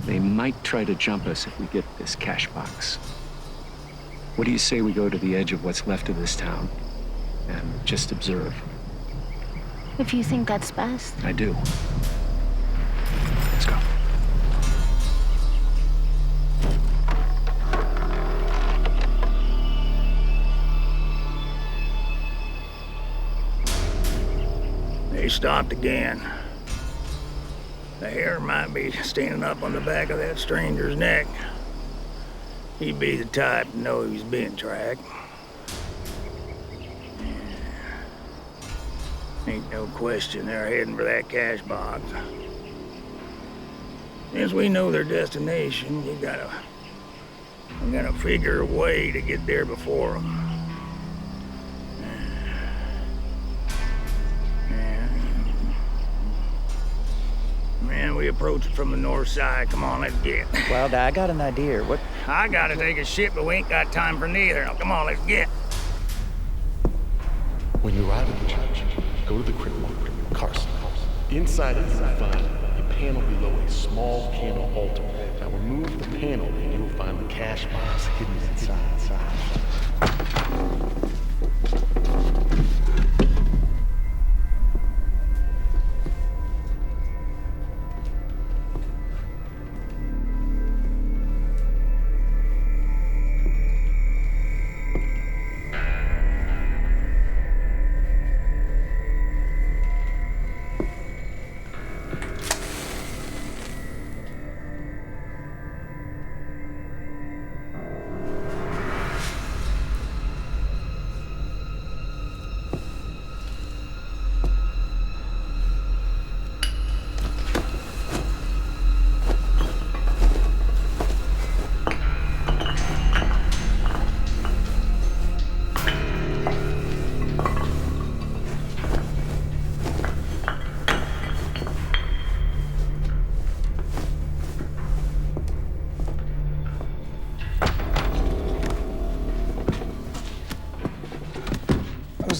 They might try to jump us if we get this cash box. What do you say we go to the edge of what's left of this town and just observe? If you think that's best. I do. Let's go. They stopped again. The hair might be standing up on the back of that stranger's neck. He'd be the type to know he was being tracked. Ain't no question they're heading for that cash box. Since we know their destination, we gotta figure a way to get there before them. Man, we approach it from the north side. Come on, let's get. Well, I got an idea. What? I gotta take a shit, but we ain't got time for neither. Now, come on, let's get. When you arrive at the church, go to the crypt marker, Carson. Inside it, you will find a panel below a small candle altar. Now remove the panel and you will find the cash box hidden inside.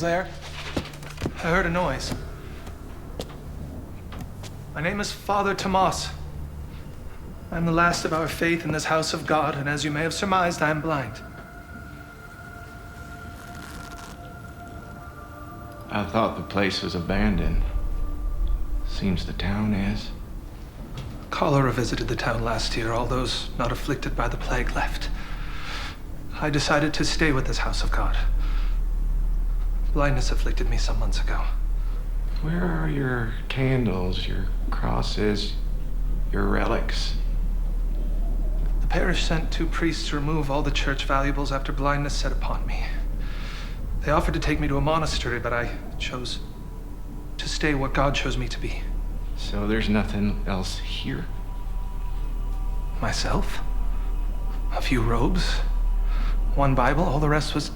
there? I heard a noise. My name is Father Tomas. I'm the last of our faith in this house of God, and as you may have surmised, I am blind. I thought the place was abandoned. Seems the town is. Cholera visited the town last year. All those not afflicted by the plague left. I decided to stay with this house of God. Blindness afflicted me some months ago. Where are your candles, your crosses, your relics? The parish sent 2 priests to remove all the church valuables after blindness set upon me. They offered to take me to a monastery, but I chose to stay what God chose me to be. So there's nothing else here? Myself? A few robes? 1 Bible? All the rest was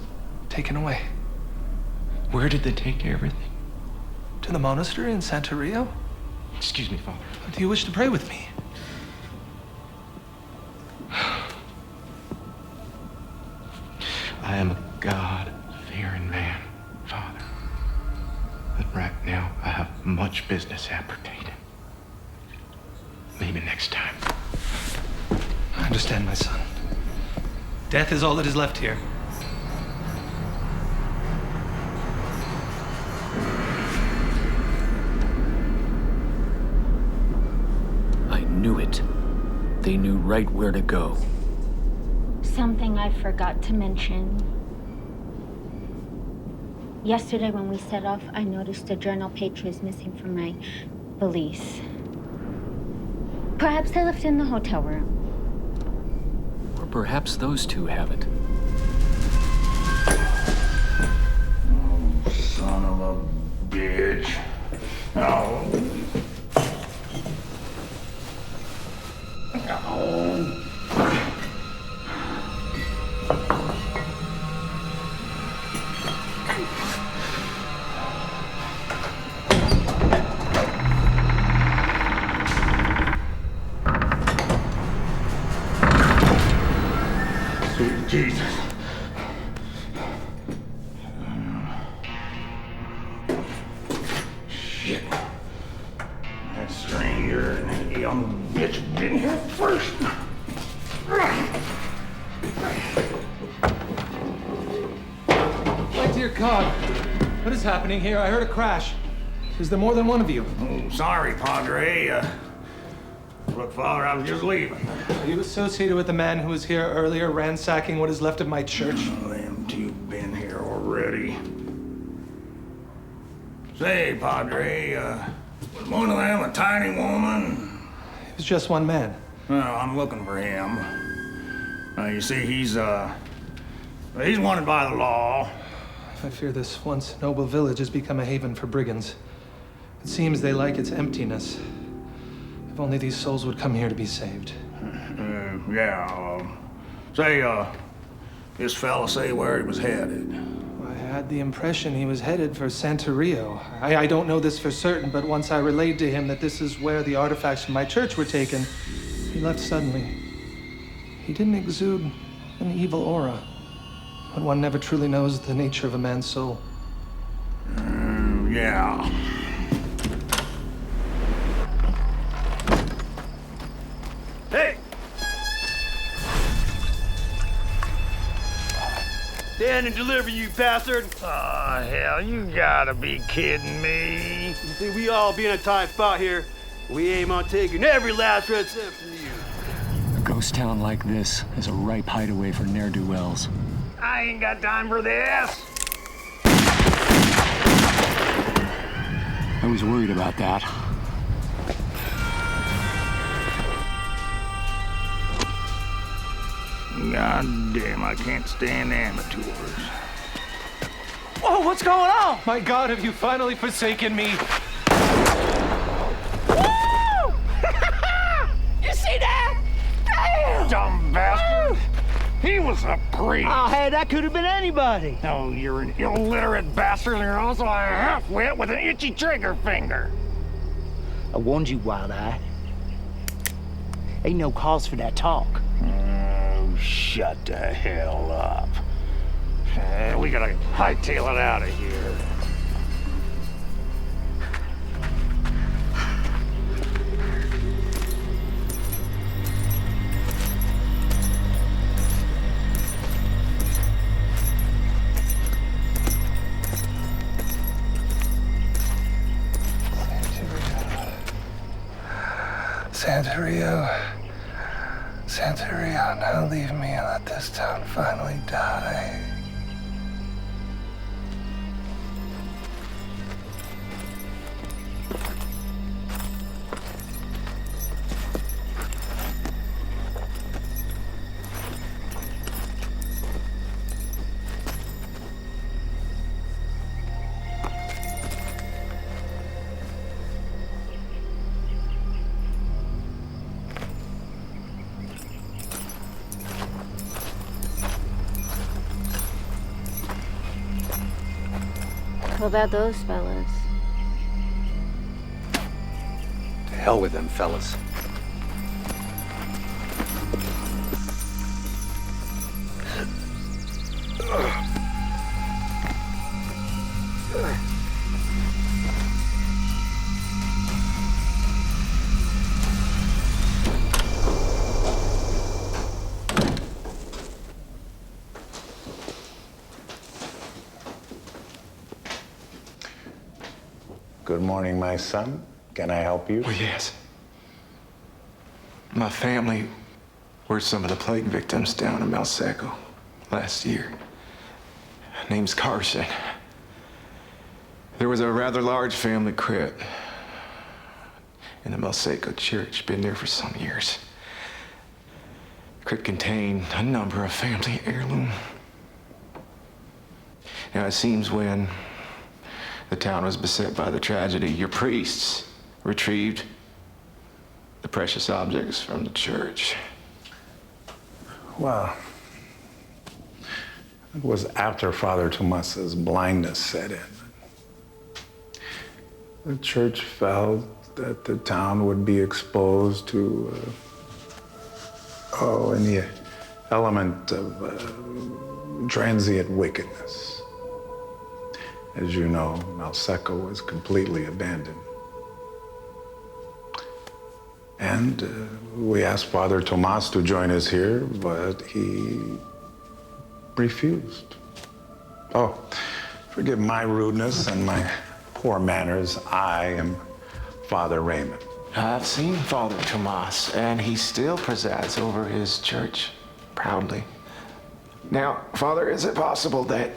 taken away. Where did they take everything? To the monastery in Santeria? Excuse me, Father. Do you wish to pray with me? I am a God-fearing man, Father. But right now, I have much business appertaining. Maybe next time. I understand, my son. Death is all that is left here. I knew it. They knew right where to go. Something I forgot to mention. Yesterday when we set off, I noticed a journal page was missing from my valise. Perhaps I left it in the hotel room. Or perhaps those 2 have it. Oh, son of a bitch. Oh. Oh. Sweet Jesus. Shit. That stranger and that young bitch been here first. My dear God, what is happening here? I heard a crash. Is there more than one of you? Oh, sorry, Padre. Look, Father, I was just leaving. Are you associated with the man who was here earlier ransacking what is left of my church? Oh, them 2 been here already. Say, Padre, was one of them a tiny woman? It was just one man. Well, I'm looking for him. You see, he's wanted by the law. I fear this once noble village has become a haven for brigands. It seems they like its emptiness. If only these souls would come here to be saved. This fella say where he was headed? I had the impression he was headed for Santeria. I don't know this for certain, but once I relayed to him that this is where the artifacts from my church were taken, he left suddenly. He didn't exude an evil aura, but one never truly knows the nature of a man's soul. Yeah. Hey! Stand and deliver, you bastard! Aw, hell, you gotta be kidding me. You see, we all be in a tight spot here. We aim on taking every last red cent from you. A ghost town like this is a ripe hideaway for ne'er-do-wells. I ain't got time for this. I was worried about that. God damn, I can't stand amateurs. Whoa, what's going on? My God, have you finally forsaken me? Woo! You see that? Damn! Dumb bastard! He was a priest! Oh, hey, that could have been anybody. No, you're an illiterate bastard, and you're also a half-wit with an itchy trigger finger. I warned you, Wild Eye. Ain't no cause for that talk. Oh, shut the hell up. We gotta hightail it out of here. Santerio, now leave me and let this town finally die. What about those fellas? To hell with them fellas. Good morning, my son. Can I help you? Oh, yes. My family were some of the plague victims down in Malseco last year. Name's Carson. There was a rather large family crypt in the Malseco church. Been there for some years. The crypt contained a number of family heirlooms. Now, it seems when the town was beset by the tragedy, your priests retrieved the precious objects from the church. Well, it was after Father Tomas's blindness set in. The church felt that the town would be exposed to, any element of transient wickedness. As you know, Malseco was completely abandoned. And we asked Father Tomas to join us here, but he refused. Oh, forgive my rudeness and my poor manners. I am Father Raymond. I've seen Father Tomas, and he still presides over his church proudly. Now, Father, is it possible that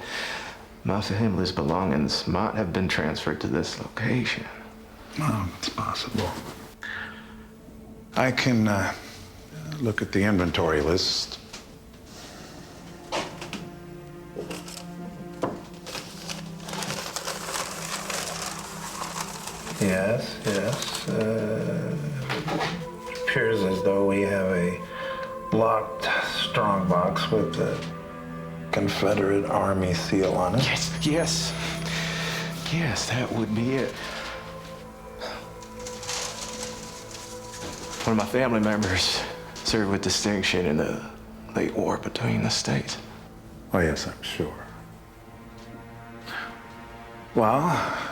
my family's belongings might have been transferred to this location? Oh, it's possible. I can look at the inventory list. Yes. It appears as though we have a locked strongbox with the Confederate Army seal on it. Yes, that would be it. One of my family members served with distinction in the late war between the states. Oh, yes, I'm sure. Well,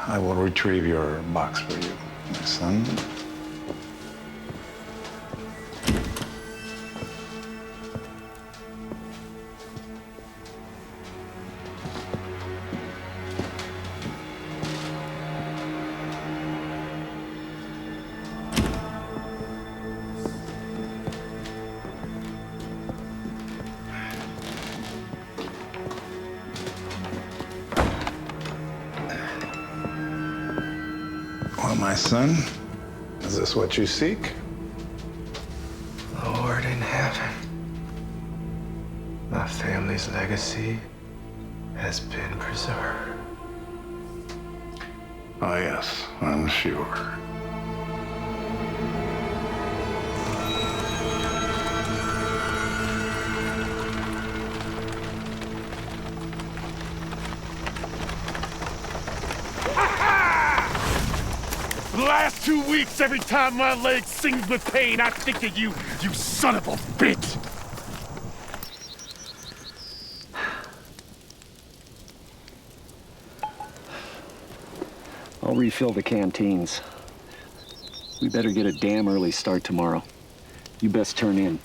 I will retrieve your box for you, my son. Well, my son, is this what you seek? Lord in heaven, my family's legacy has been preserved. Oh, yes, I'm sure. The last 2 weeks, every time my leg sings with pain, I think of you, you son of a bitch! I'll refill the canteens. We better get a damn early start tomorrow. You best turn in.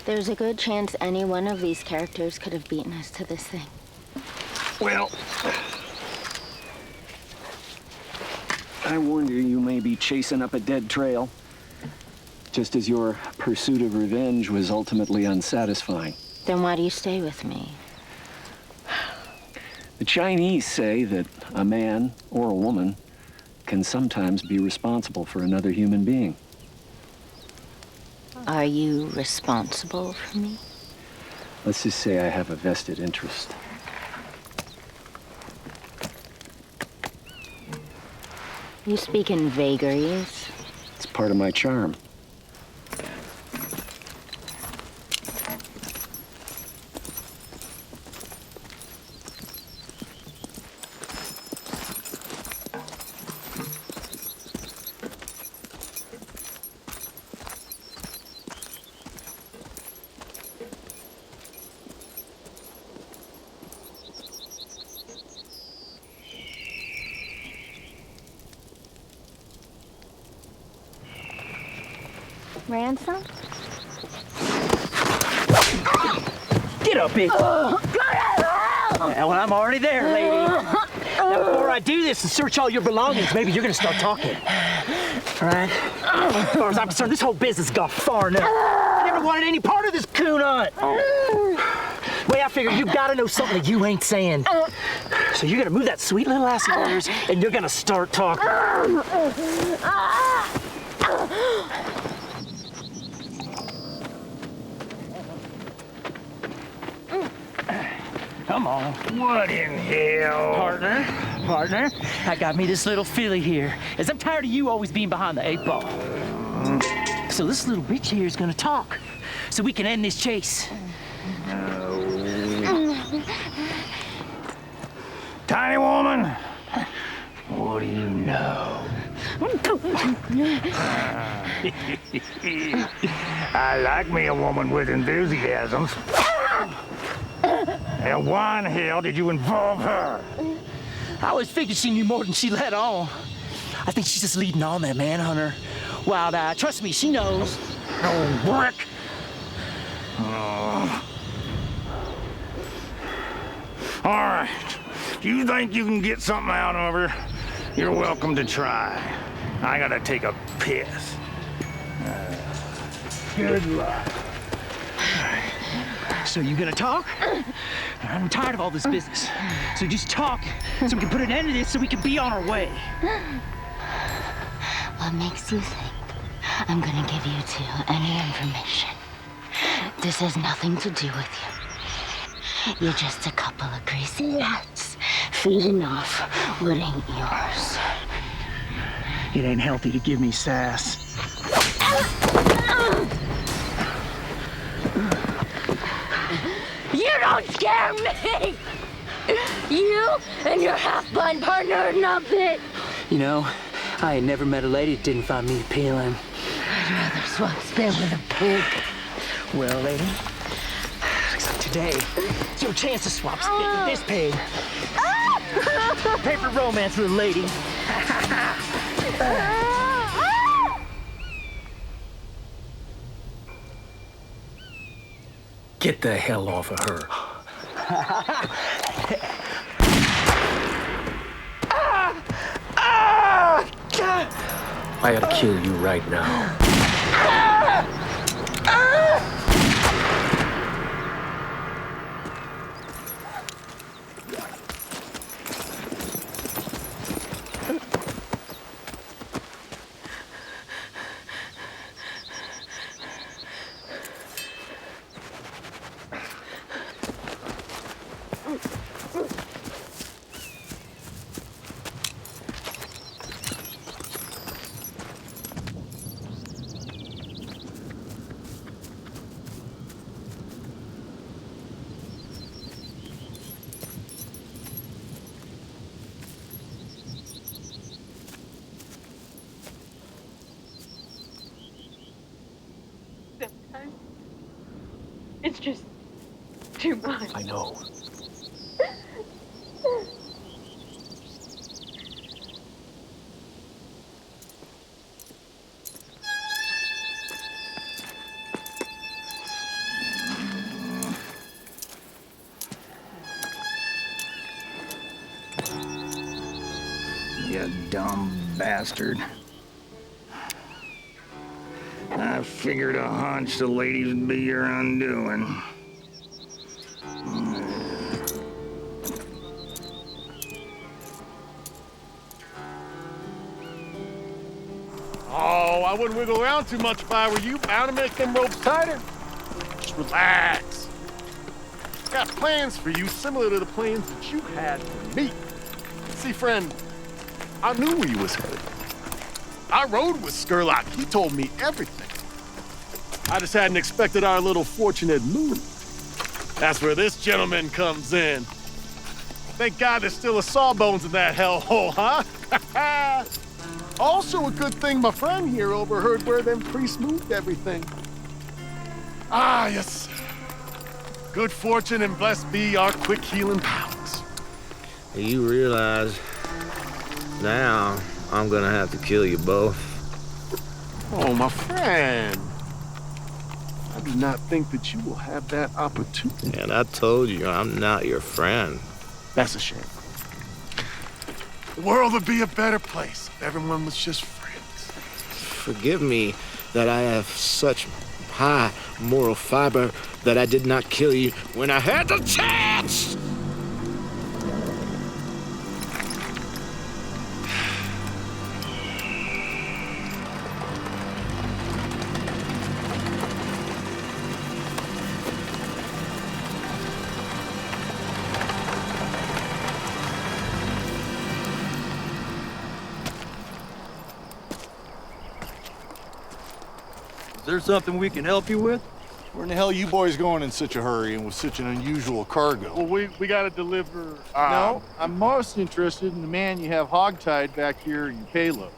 There's a good chance any one of these characters could have beaten us to this thing. Well, I warned you may be chasing up a dead trail, just as your pursuit of revenge was ultimately unsatisfying. Then why do you stay with me? The Chinese say that a man or a woman can sometimes be responsible for another human being. Are you responsible for me? Let's just say I have a vested interest. You speak in vagaries. It's part of my charm. Ransom? Get up, bitch! Well, I'm already there, lady. Now, before I do this and search all your belongings, maybe you're gonna start talking. All right? As far as I'm concerned, this whole business got far enough. I never wanted any part of this coon hunt. Way I figure you gotta know something that you ain't saying. So you're gonna move that sweet little ass of yours, and you're gonna start talking. Come on. What in hell? Partner, I got me this little filly here, as I'm tired of you always being behind the 8 ball. So this little bitch here is gonna talk, so we can end this chase. Tiny woman, what do you know? I like me a woman with enthusiasms. And why in hell did you involve her? I always figured she knew more than she let on. I think she's just leading on that manhunter. Wild Eye, trust me, she knows. Oh, brick! All right. If you think you can get something out of her, you're welcome to try. I gotta take a piss. Good luck. So you gonna talk? I'm tired of all this business. So just talk, so we can put an end to this, so we can be on our way. What makes you think I'm gonna give you two any information? This has nothing to do with you. You're just a couple of greasy rats feeding off what ain't yours. It ain't healthy to give me sass. You don't scare me! You and your half-blind partner are nothing. You know, I ain't never met a lady that didn't find me appealing. I'd rather swap spit with a pig. Well, lady, looks like today it's your chance to swap spit with this pig. Paper romance with a lady. Get the hell off of her. I ought to kill you right now. Sometimes it's just too much. I know. dumb bastard. I figured a hunch the ladies would be your undoing. Oh, I wouldn't wiggle around too much if I were you. Bound to make them ropes tighter. Just relax. Got plans for you similar to the plans that you had for me. See, friend, I knew where you was headed. I rode with Skurlock. He told me everything. I just hadn't expected our little fortunate move. That's where this gentleman comes in. Thank God there's still a sawbones in that hellhole, huh? Also a good thing my friend here overheard where them priests moved everything. Ah, yes. Good fortune and blessed be our quick healing powers. You realize now I'm gonna have to kill you both. Oh, my friend. I do not think that you will have that opportunity. And I told you I'm not your friend. That's a shame. The world would be a better place if everyone was just friends. Forgive me that I have such high moral fiber that I did not kill you when I had the chance! Is there something we can help you with? Where in the hell you boys going in such a hurry and with such an unusual cargo? Well, we gotta deliver... No, I'm most interested in the man you have hogtied back here in your payload.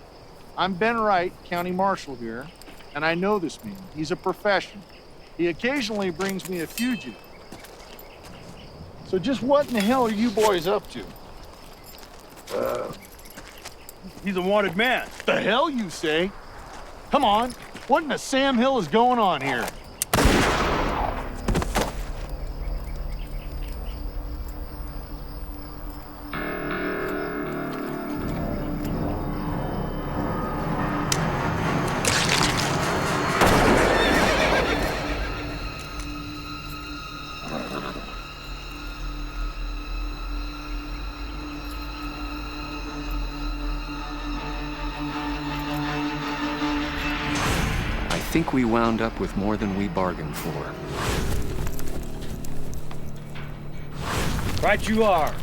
I'm Ben Wright, County Marshal here, and I know this man. He's a professional. He occasionally brings me a fugitive. So just what in the hell are you boys up to? He's a wanted man. The hell you say? Come on, what in the Sam Hill is going on here? I think we wound up with more than we bargained for. Right you are.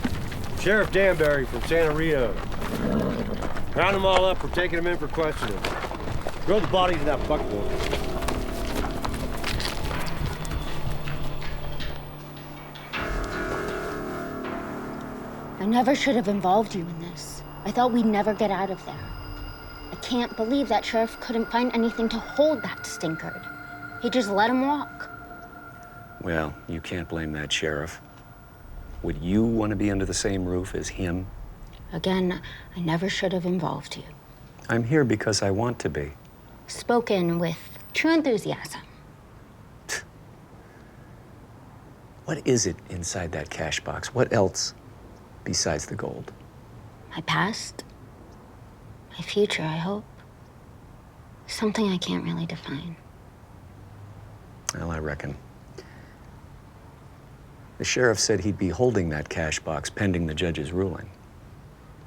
Sheriff Danbury from Santa Rita. Round them all up for taking them in for questioning. Throw the bodies in that buckboard. I never should have involved you in this. I thought we'd never get out of there. I can't believe that sheriff couldn't find anything to hold that stinkard. He just let him walk. Well, you can't blame that sheriff. Would you want to be under the same roof as him? Again, I never should have involved you. I'm here because I want to be. Spoken with true enthusiasm. What is it inside that cash box? What else besides the gold? My past, my future, I hope. Something I can't really define. Well, I reckon. The sheriff said he'd be holding that cash box pending the judge's ruling,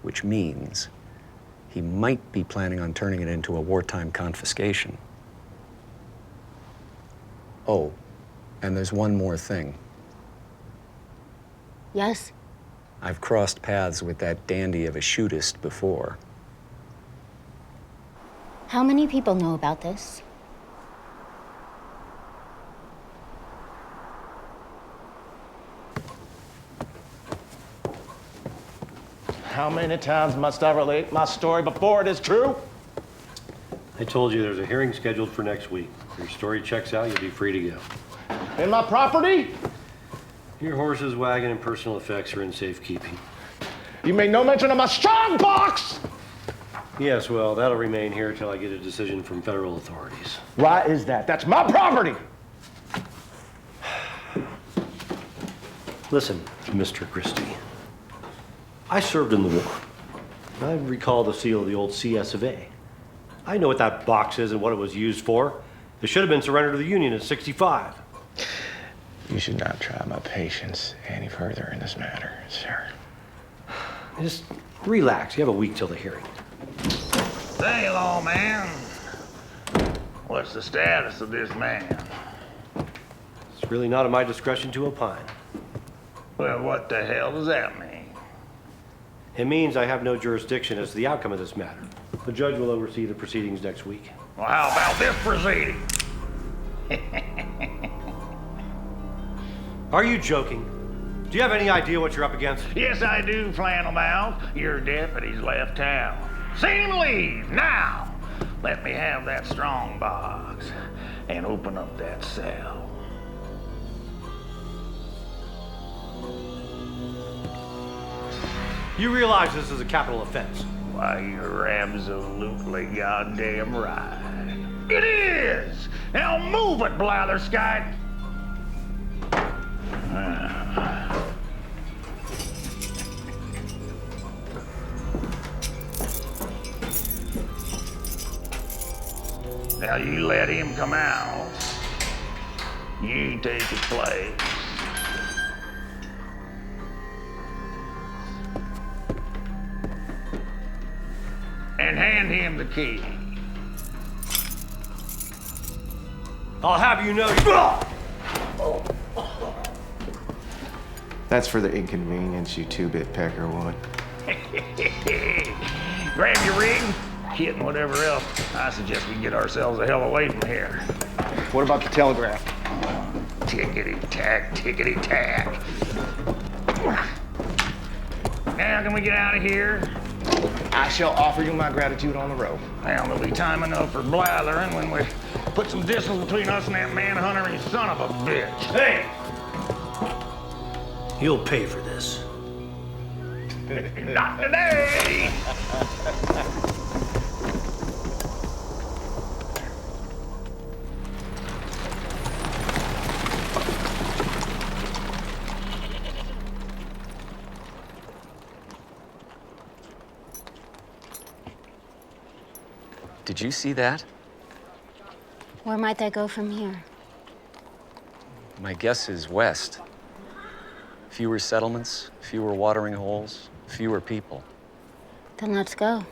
which means he might be planning on turning it into a wartime confiscation. Oh, and there's one more thing. Yes? I've crossed paths with that dandy of a shootist before. How many people know about this? How many times must I relate my story before it is true? I told you there's a hearing scheduled for next week. If your story checks out, you'll be free to go. In my property? Your horses, wagon, and personal effects are in safekeeping. You made no mention of my strong box! Yes, well, that'll remain here till I get a decision from federal authorities. Why is that? That's my property! Listen, Mr. Christie. I served in the war. I recall the seal of the old CS of A. I know what that box is and what it was used for. It should have been surrendered to the Union in '65. You should not try my patience any further in this matter, sir. Just relax. You have a week till the hearing. Say, lawman, what's the status of this man? It's really not at my discretion to opine. Well, what the hell does that mean? It means I have no jurisdiction as to the outcome of this matter. The judge will oversee the proceedings next week. Well, how about this proceeding? Are you joking? Do you have any idea what you're up against? Yes, I do, Flannelmouth. Your deputy's left town. See him leave, now! Let me have that strong box and open up that cell. You realize this is a capital offense? Why, you're absolutely goddamn right. It is! Now move it, Blatherskite! Now you let him come out. You take his place. And hand him the key. I'll have you know. That's for the inconvenience you two-bit pecker would. Grab your rig, kit, and whatever else. I suggest we get ourselves the hell away from here. What about the telegraph? Tickety-tack, tickety-tack. Now, can we get out of here? I shall offer you my gratitude on the road. Well, there'll be time enough for blathering when we put some distance between us and that manhunter and his son of a bitch. Hey! You'll pay for this. Not today! Did you see that? Where might they go from here? My guess is west. Fewer settlements, fewer watering holes, fewer people. Then let's go.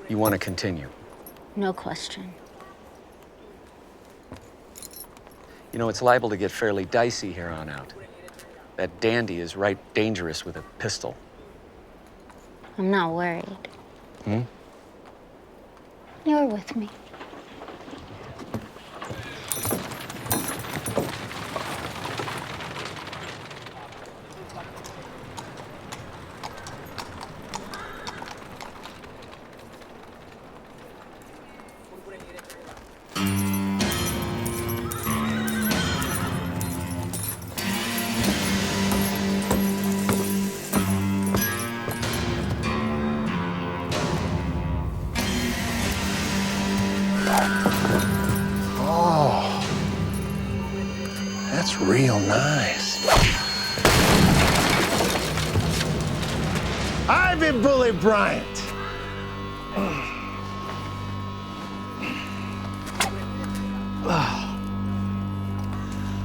You want to continue? No question. You know, it's liable to get fairly dicey here on out. That dandy is right dangerous with a pistol. I'm not worried. Hmm? You're with me. That's real nice. Ivy Bully Bryant.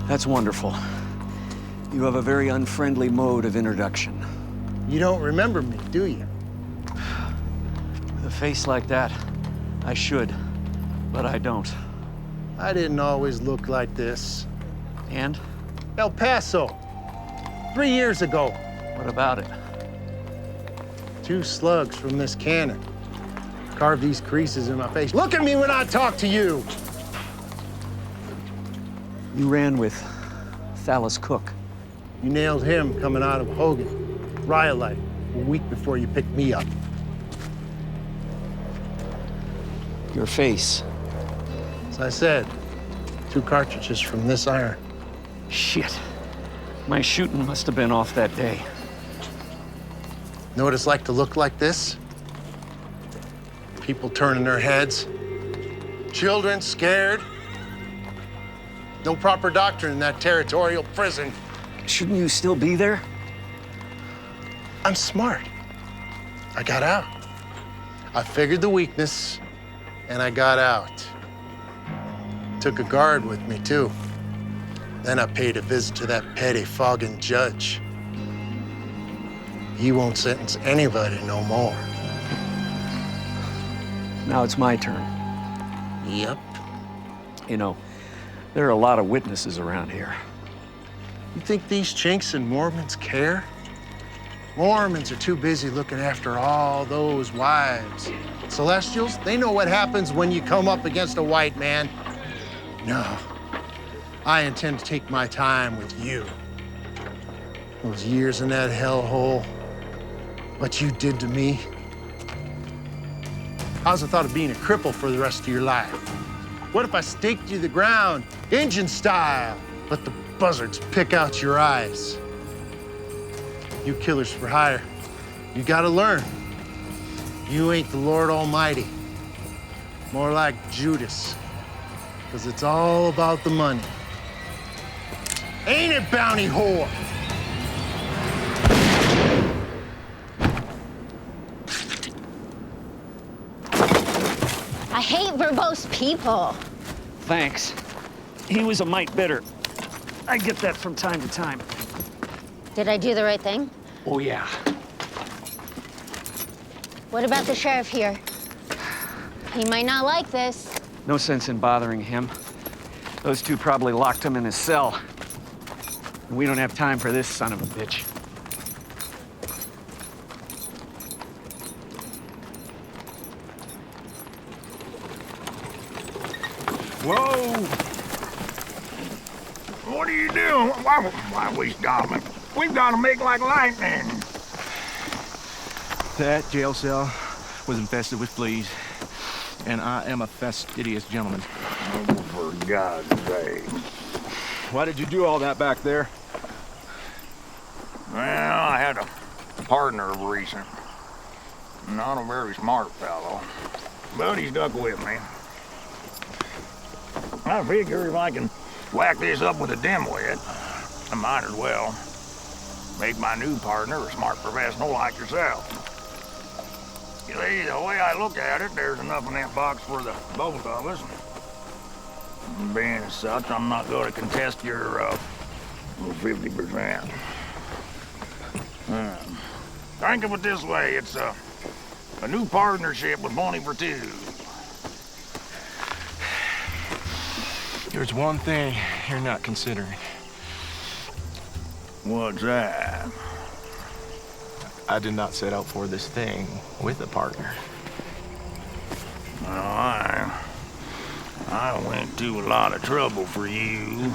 That's wonderful. You have a very unfriendly mode of introduction. You don't remember me, do you? With a face like that, I should, but I don't. I didn't always look like this. And? El Paso. 3 years ago. What about it? 2 slugs from this cannon. Carved these creases in my face. Look at me when I talk to you! You ran with Thallis Cook. You nailed him coming out of Hogan, Rhyolite, a week before you picked me up. Your face. As I said, 2 cartridges from this iron. Shit. My shooting must have been off that day. Know what it's like to look like this? People turning their heads. Children scared. No proper doctor in that territorial prison. Shouldn't you still be there? I'm smart. I got out. I figured the weakness, and I got out. Took a guard with me, too. Then I paid a visit to that petty-fogging judge. He won't sentence anybody no more. Now it's my turn. Yep. You know, there are a lot of witnesses around here. You think these chinks and Mormons care? Mormons are too busy looking after all those wives. Celestials, they know what happens when you come up against a white man. No, I intend to take my time with you. Those years in that hellhole, what you did to me. How's the thought of being a cripple for the rest of your life? What if I staked you to the ground, Injun style, but the buzzards pick out your eyes? You killers for hire, you gotta learn. You ain't the Lord Almighty. More like Judas, because it's all about the money. Ain't it, bounty whore? I hate verbose people. Thanks. He was a mite bitter. I get that from time to time. Did I do the right thing? Oh, yeah. What about the sheriff here? He might not like this. No sense in bothering him. Those two probably locked him in his cell. And we don't have time for this son of a bitch. Whoa! What are you doing? Why we stopping? We've got to make like lightning. That jail cell was infested with fleas, and I am a fastidious gentleman. Oh, for God's sake. Why did you do all that back there? Well, I had a partner of recent. Not a very smart fellow, but he stuck with me. I figure if I can whack this up with a dimwit, I might as well make my new partner a smart professional like yourself. You see, the way I look at it, there's enough in that box for the both of us. Being as such, I'm not going to contest your 50%. Think of it this way, it's a new partnership with money for two. There's one thing you're not considering. What's that? I did not set out for this thing with a partner. Well, I went to a lot of trouble for you.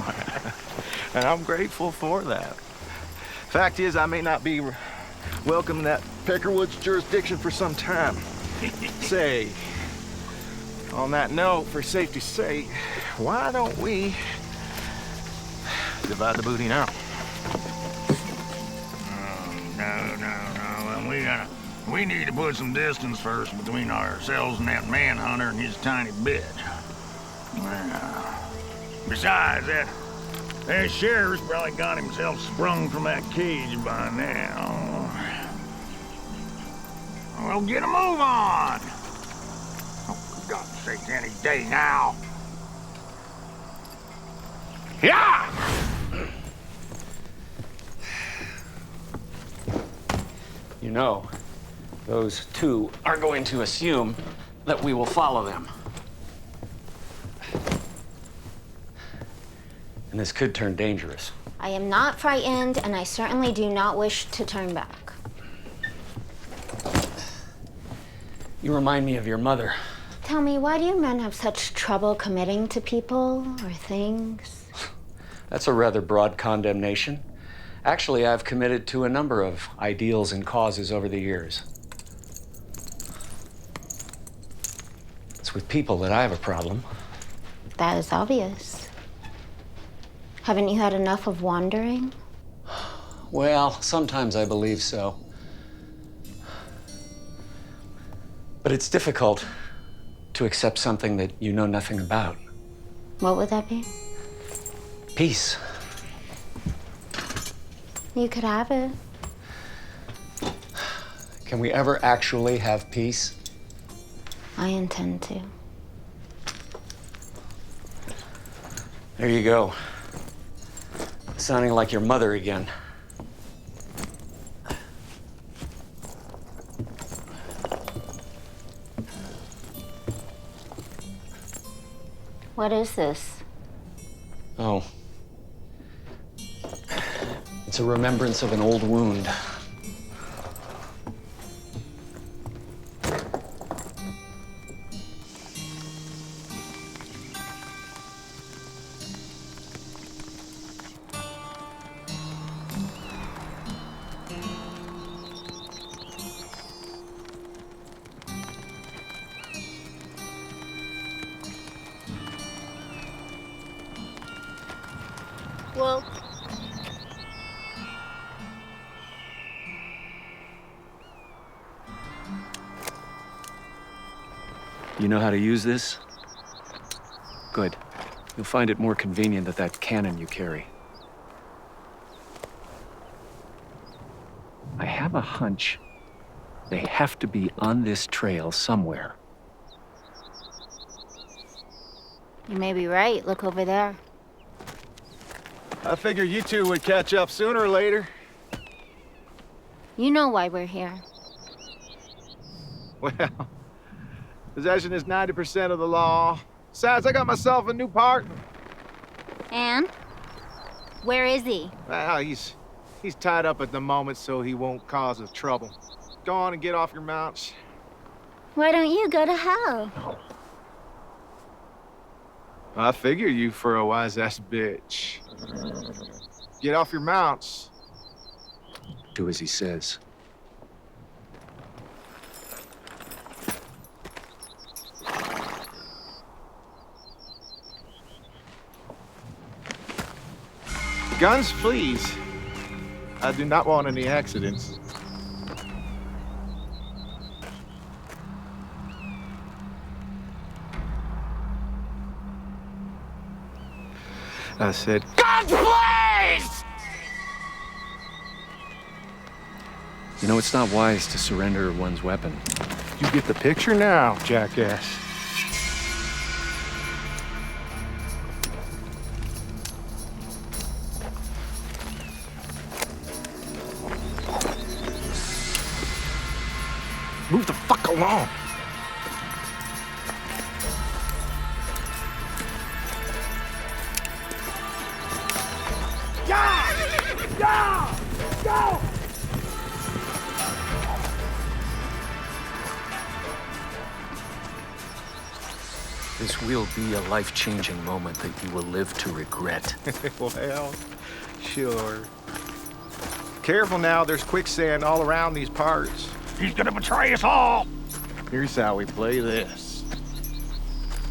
And I'm grateful for that. Fact is, I may not be welcome in that Peckerwood's jurisdiction for some time. Say, on that note, for safety's sake, why don't we divide the booty now? We need to put some distance first between ourselves and that manhunter and his tiny bitch. Besides, that sheriff's probably got himself sprung from that cage by now. Well, get a move on! Oh, for God's sake, any day now. Yeah! You know, those two are going to assume that we will follow them. And this could turn dangerous. I am not frightened, and I certainly do not wish to turn back. You remind me of your mother. Tell me, why do you men have such trouble committing to people or things? That's a rather broad condemnation. Actually, I've committed to a number of ideals and causes over the years. It's with people that I have a problem. That is obvious. Haven't you had enough of wandering? Well, sometimes I believe so. But it's difficult to accept something that you know nothing about. What would that be? Peace. You could have it. Can we ever actually have peace? I intend to. There you go. Sounding like your mother again. What is this? Oh. It's a remembrance of an old wound. Well, You know how to use this? Good. You'll find it more convenient than that cannon you carry. I have a hunch they have to be on this trail somewhere. you may be right. Look over there. I figured you two would catch up sooner or later. You know why we're here. Well, possession is 90% of the law. Besides, I got myself a new partner. And? Where is he? Well, he's tied up at the moment so he won't cause us trouble. Go on and get off your mounts. Why don't you go to hell? I figure you for a wise-ass bitch. Get off your mounts. Do as he says. Guns, please. I do not want any accidents. I said, Guns, please! You know, it's not wise to surrender one's weapon. You get the picture now, jackass. Move the fuck along. Go! This will be a life-changing moment that you will live to regret. Well, sure. Careful now, there's quicksand all around these parts. He's gonna betray us all! Here's how we play this.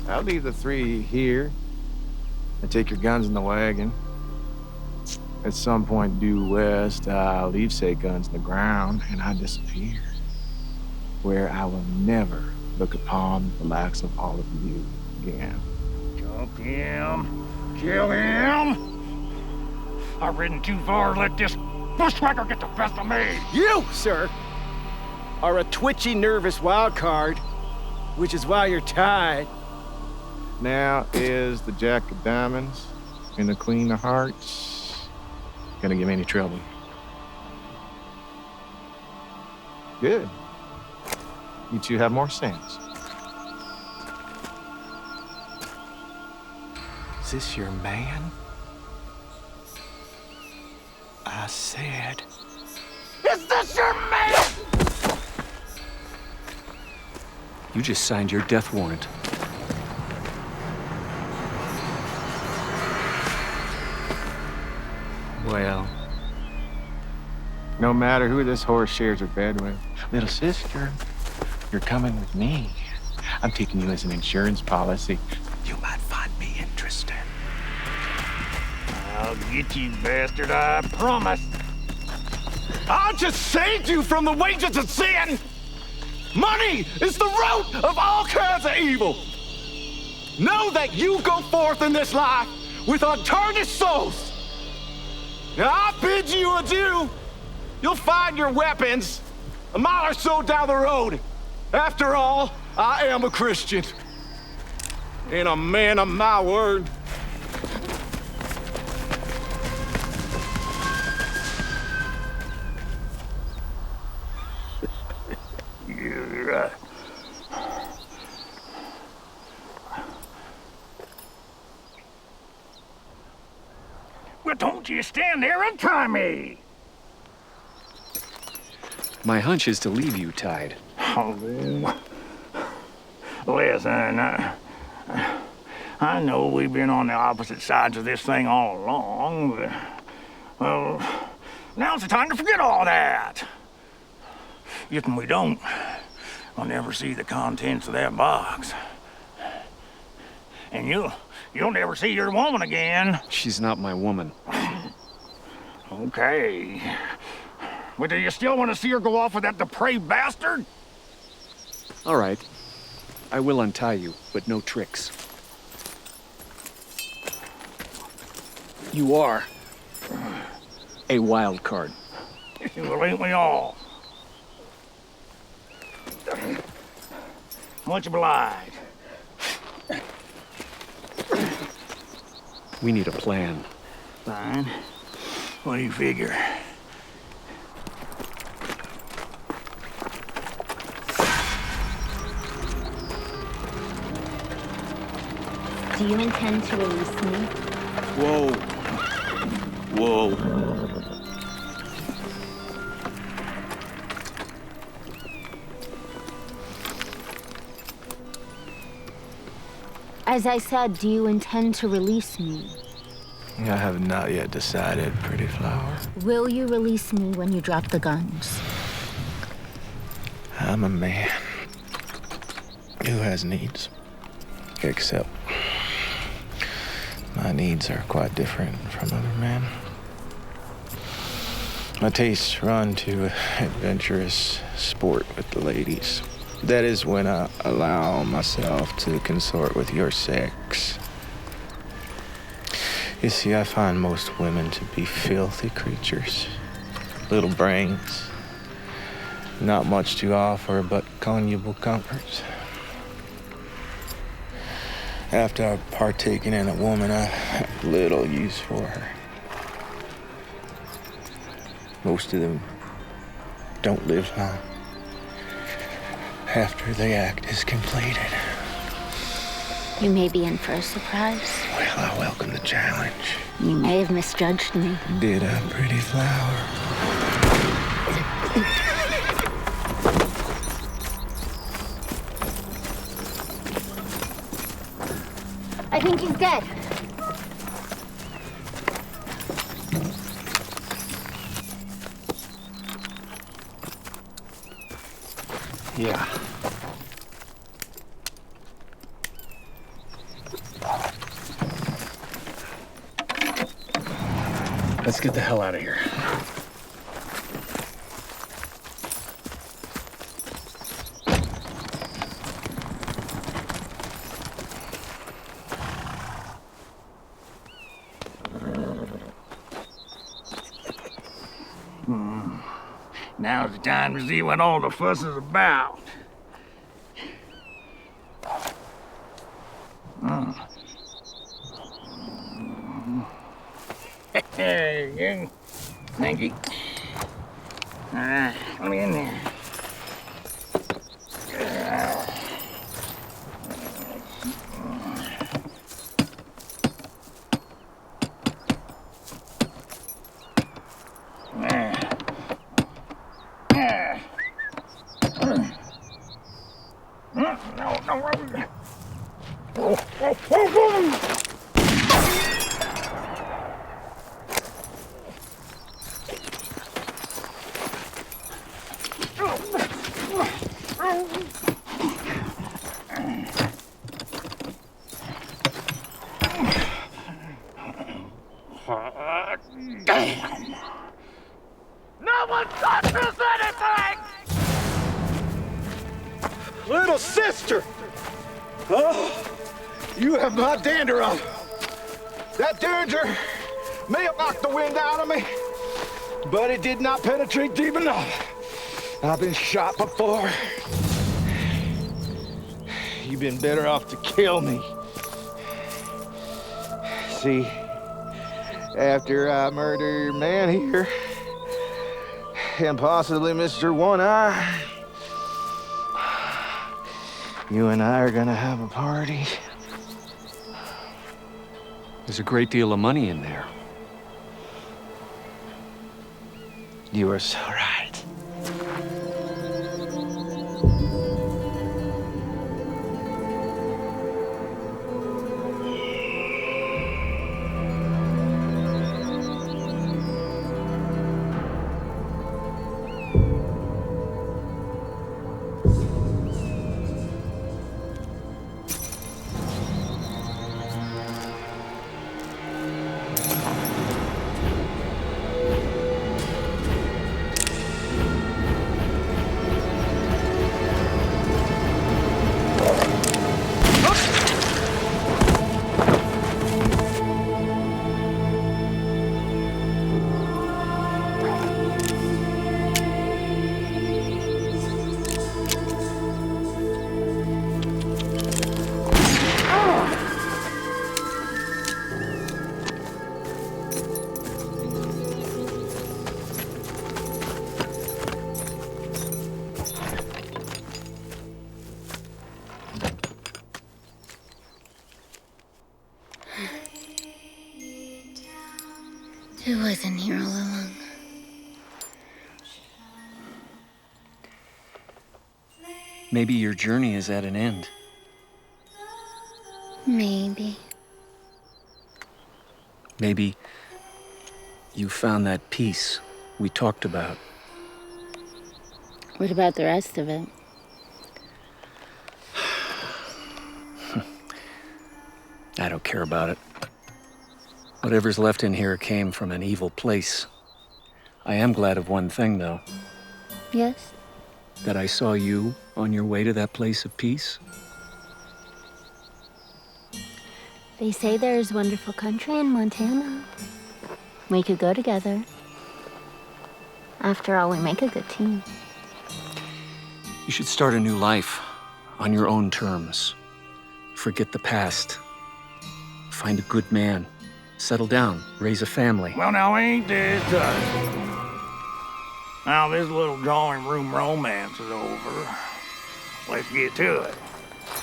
I'll leave the three here and take your guns in the wagon. At some point due west, I'll leave said guns in the ground and I disappear, where I will never look upon the likes of all of you again. Jump him. Kill him. I've ridden too far to let this bushwhacker get the best of me. You, sir, are a twitchy, nervous wild card, which is why you're tied. Now is the Jack of Diamonds and the Queen of Hearts gonna give me any trouble? Good. You two have more sense. Is this your man? I said. Is this your man? You just signed your death warrant. Well, no matter who this horse shares her bed with, little sister, you're coming with me. I'm taking you as an insurance policy. You might find me interesting. I'll get you, bastard, I promise. I just saved you from the wages of sin! Money is the root of all kinds of evil! Know that you go forth in this life with untarnished souls! Now I bid you adieu! You'll find your weapons, a mile or so down the road. After all, I am a Christian. And a man of my word. You're right. Well, don't you stand there and try me. My hunch is to leave you tied. Oh, listen, I know we've been on the opposite sides of this thing all along, but, well, now's the time to forget all that. If we don't, I'll never see the contents of that box. And you'll never see your woman again. She's not my woman. Okay. But do you still want to see her go off with that depraved bastard? All right. I will untie you, but no tricks. You are a wild card. Well, ain't we all? Much obliged. We need a plan. Fine. What do you figure? Do you intend to release me? Whoa. Whoa. As I said, do you intend to release me? I have not yet decided, pretty flower. Will you release me when you drop the guns? I'm a man who has needs, except my needs are quite different from other men. My tastes run to adventurous sport with the ladies. That is when I allow myself to consort with your sex. You see, I find most women to be filthy creatures. Little brains. Not much to offer but conjugal comforts. After I've partaken in a woman, I have little use for her. Most of them don't live long after the act is completed. You may be in for a surprise. Well, I welcome the challenge. You may have misjudged me. Did a pretty flower. I think he's dead. Yeah. Let's get the hell out of here. Now's the time to see what all the fuss is about. There you go. Thank you. All right, let me in there. Damn! No one touches anything! Little sister! Oh, you have my dander on. That derringer may have knocked the wind out of me, but it did not penetrate deep enough I've been shot before. You've been better off to kill me. See, after I murder your man here, and possibly Mr. One Eye, you and I are gonna have a party. There's a great deal of money in there. You are so right. Who wasn't here all along? Maybe your journey is at an end. Maybe. Maybe you found that peace we talked about. What about the rest of it? I don't care about it. Whatever's left in here came from an evil place. I am glad of one thing, though. Yes? That I saw you on your way to that place of peace. They say there is wonderful country in Montana. We could go together. After all, we make a good team. You should start a new life on your own terms. Forget the past. Find a good man. Settle down. Raise a family. Well, now ain't this Now this little drawing room romance is over. Let's get to it.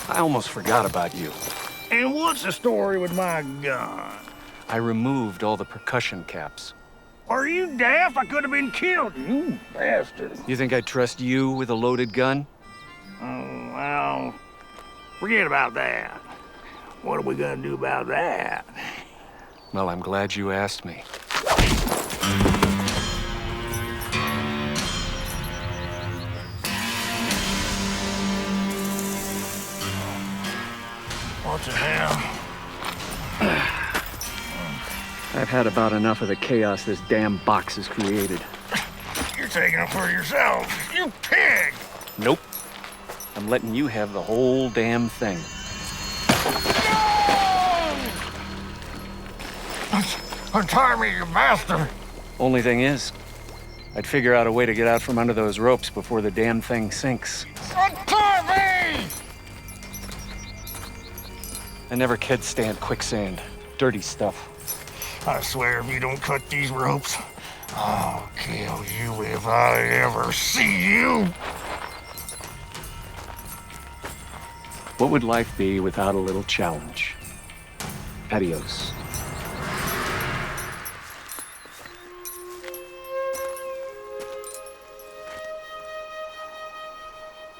I almost forgot about you. And what's the story with my gun? I removed all the percussion caps. Are you deaf? I could have been killed, you bastard. You think I'd trust you with a loaded gun? Oh, well, forget about that. What are we gonna do about that? Well, I'm glad you asked me. What the hell? I've had about enough of the chaos this damn box has created. You're taking it for yourself, you pig! Nope. I'm letting you have the whole damn thing. Untie me, you bastard! Only thing is, I'd figure out a way to get out from under those ropes before the damn thing sinks. Untie me! I never could stand quicksand. Dirty stuff. I swear if you don't cut these ropes, I'll kill you if I ever see you! What would life be without a little challenge? Adios.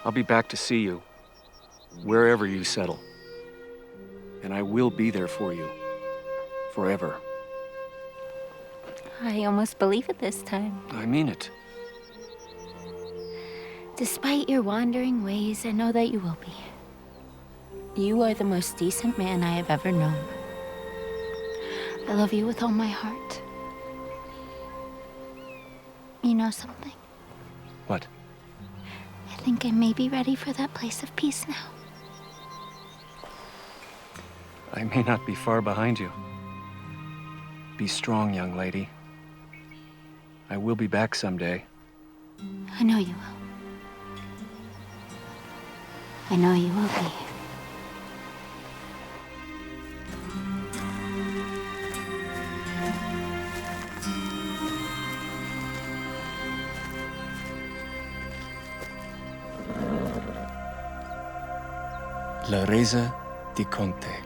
I'll be back to see you, wherever you settle. And I will be there for you, forever. I almost believe it this time. I mean it. Despite your wandering ways, I know that you will be. You are the most decent man I have ever known. I love you with all my heart. You know something? What? I think I may be ready for that place of peace now. I may not be far behind you. Be strong, young lady. I will be back someday. I know you will. I know you will be. La Resa di Conte.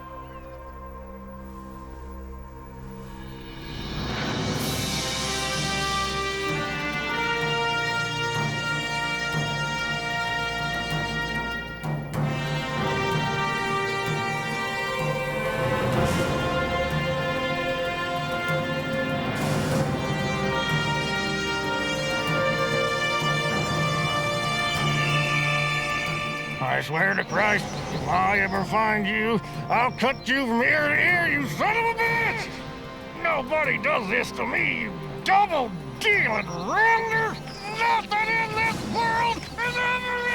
I swear to Christ, if I ever find you, I'll cut you from ear to ear, you son of a bitch! Nobody does this to me, you double-dealing render! Nothing in this world has ever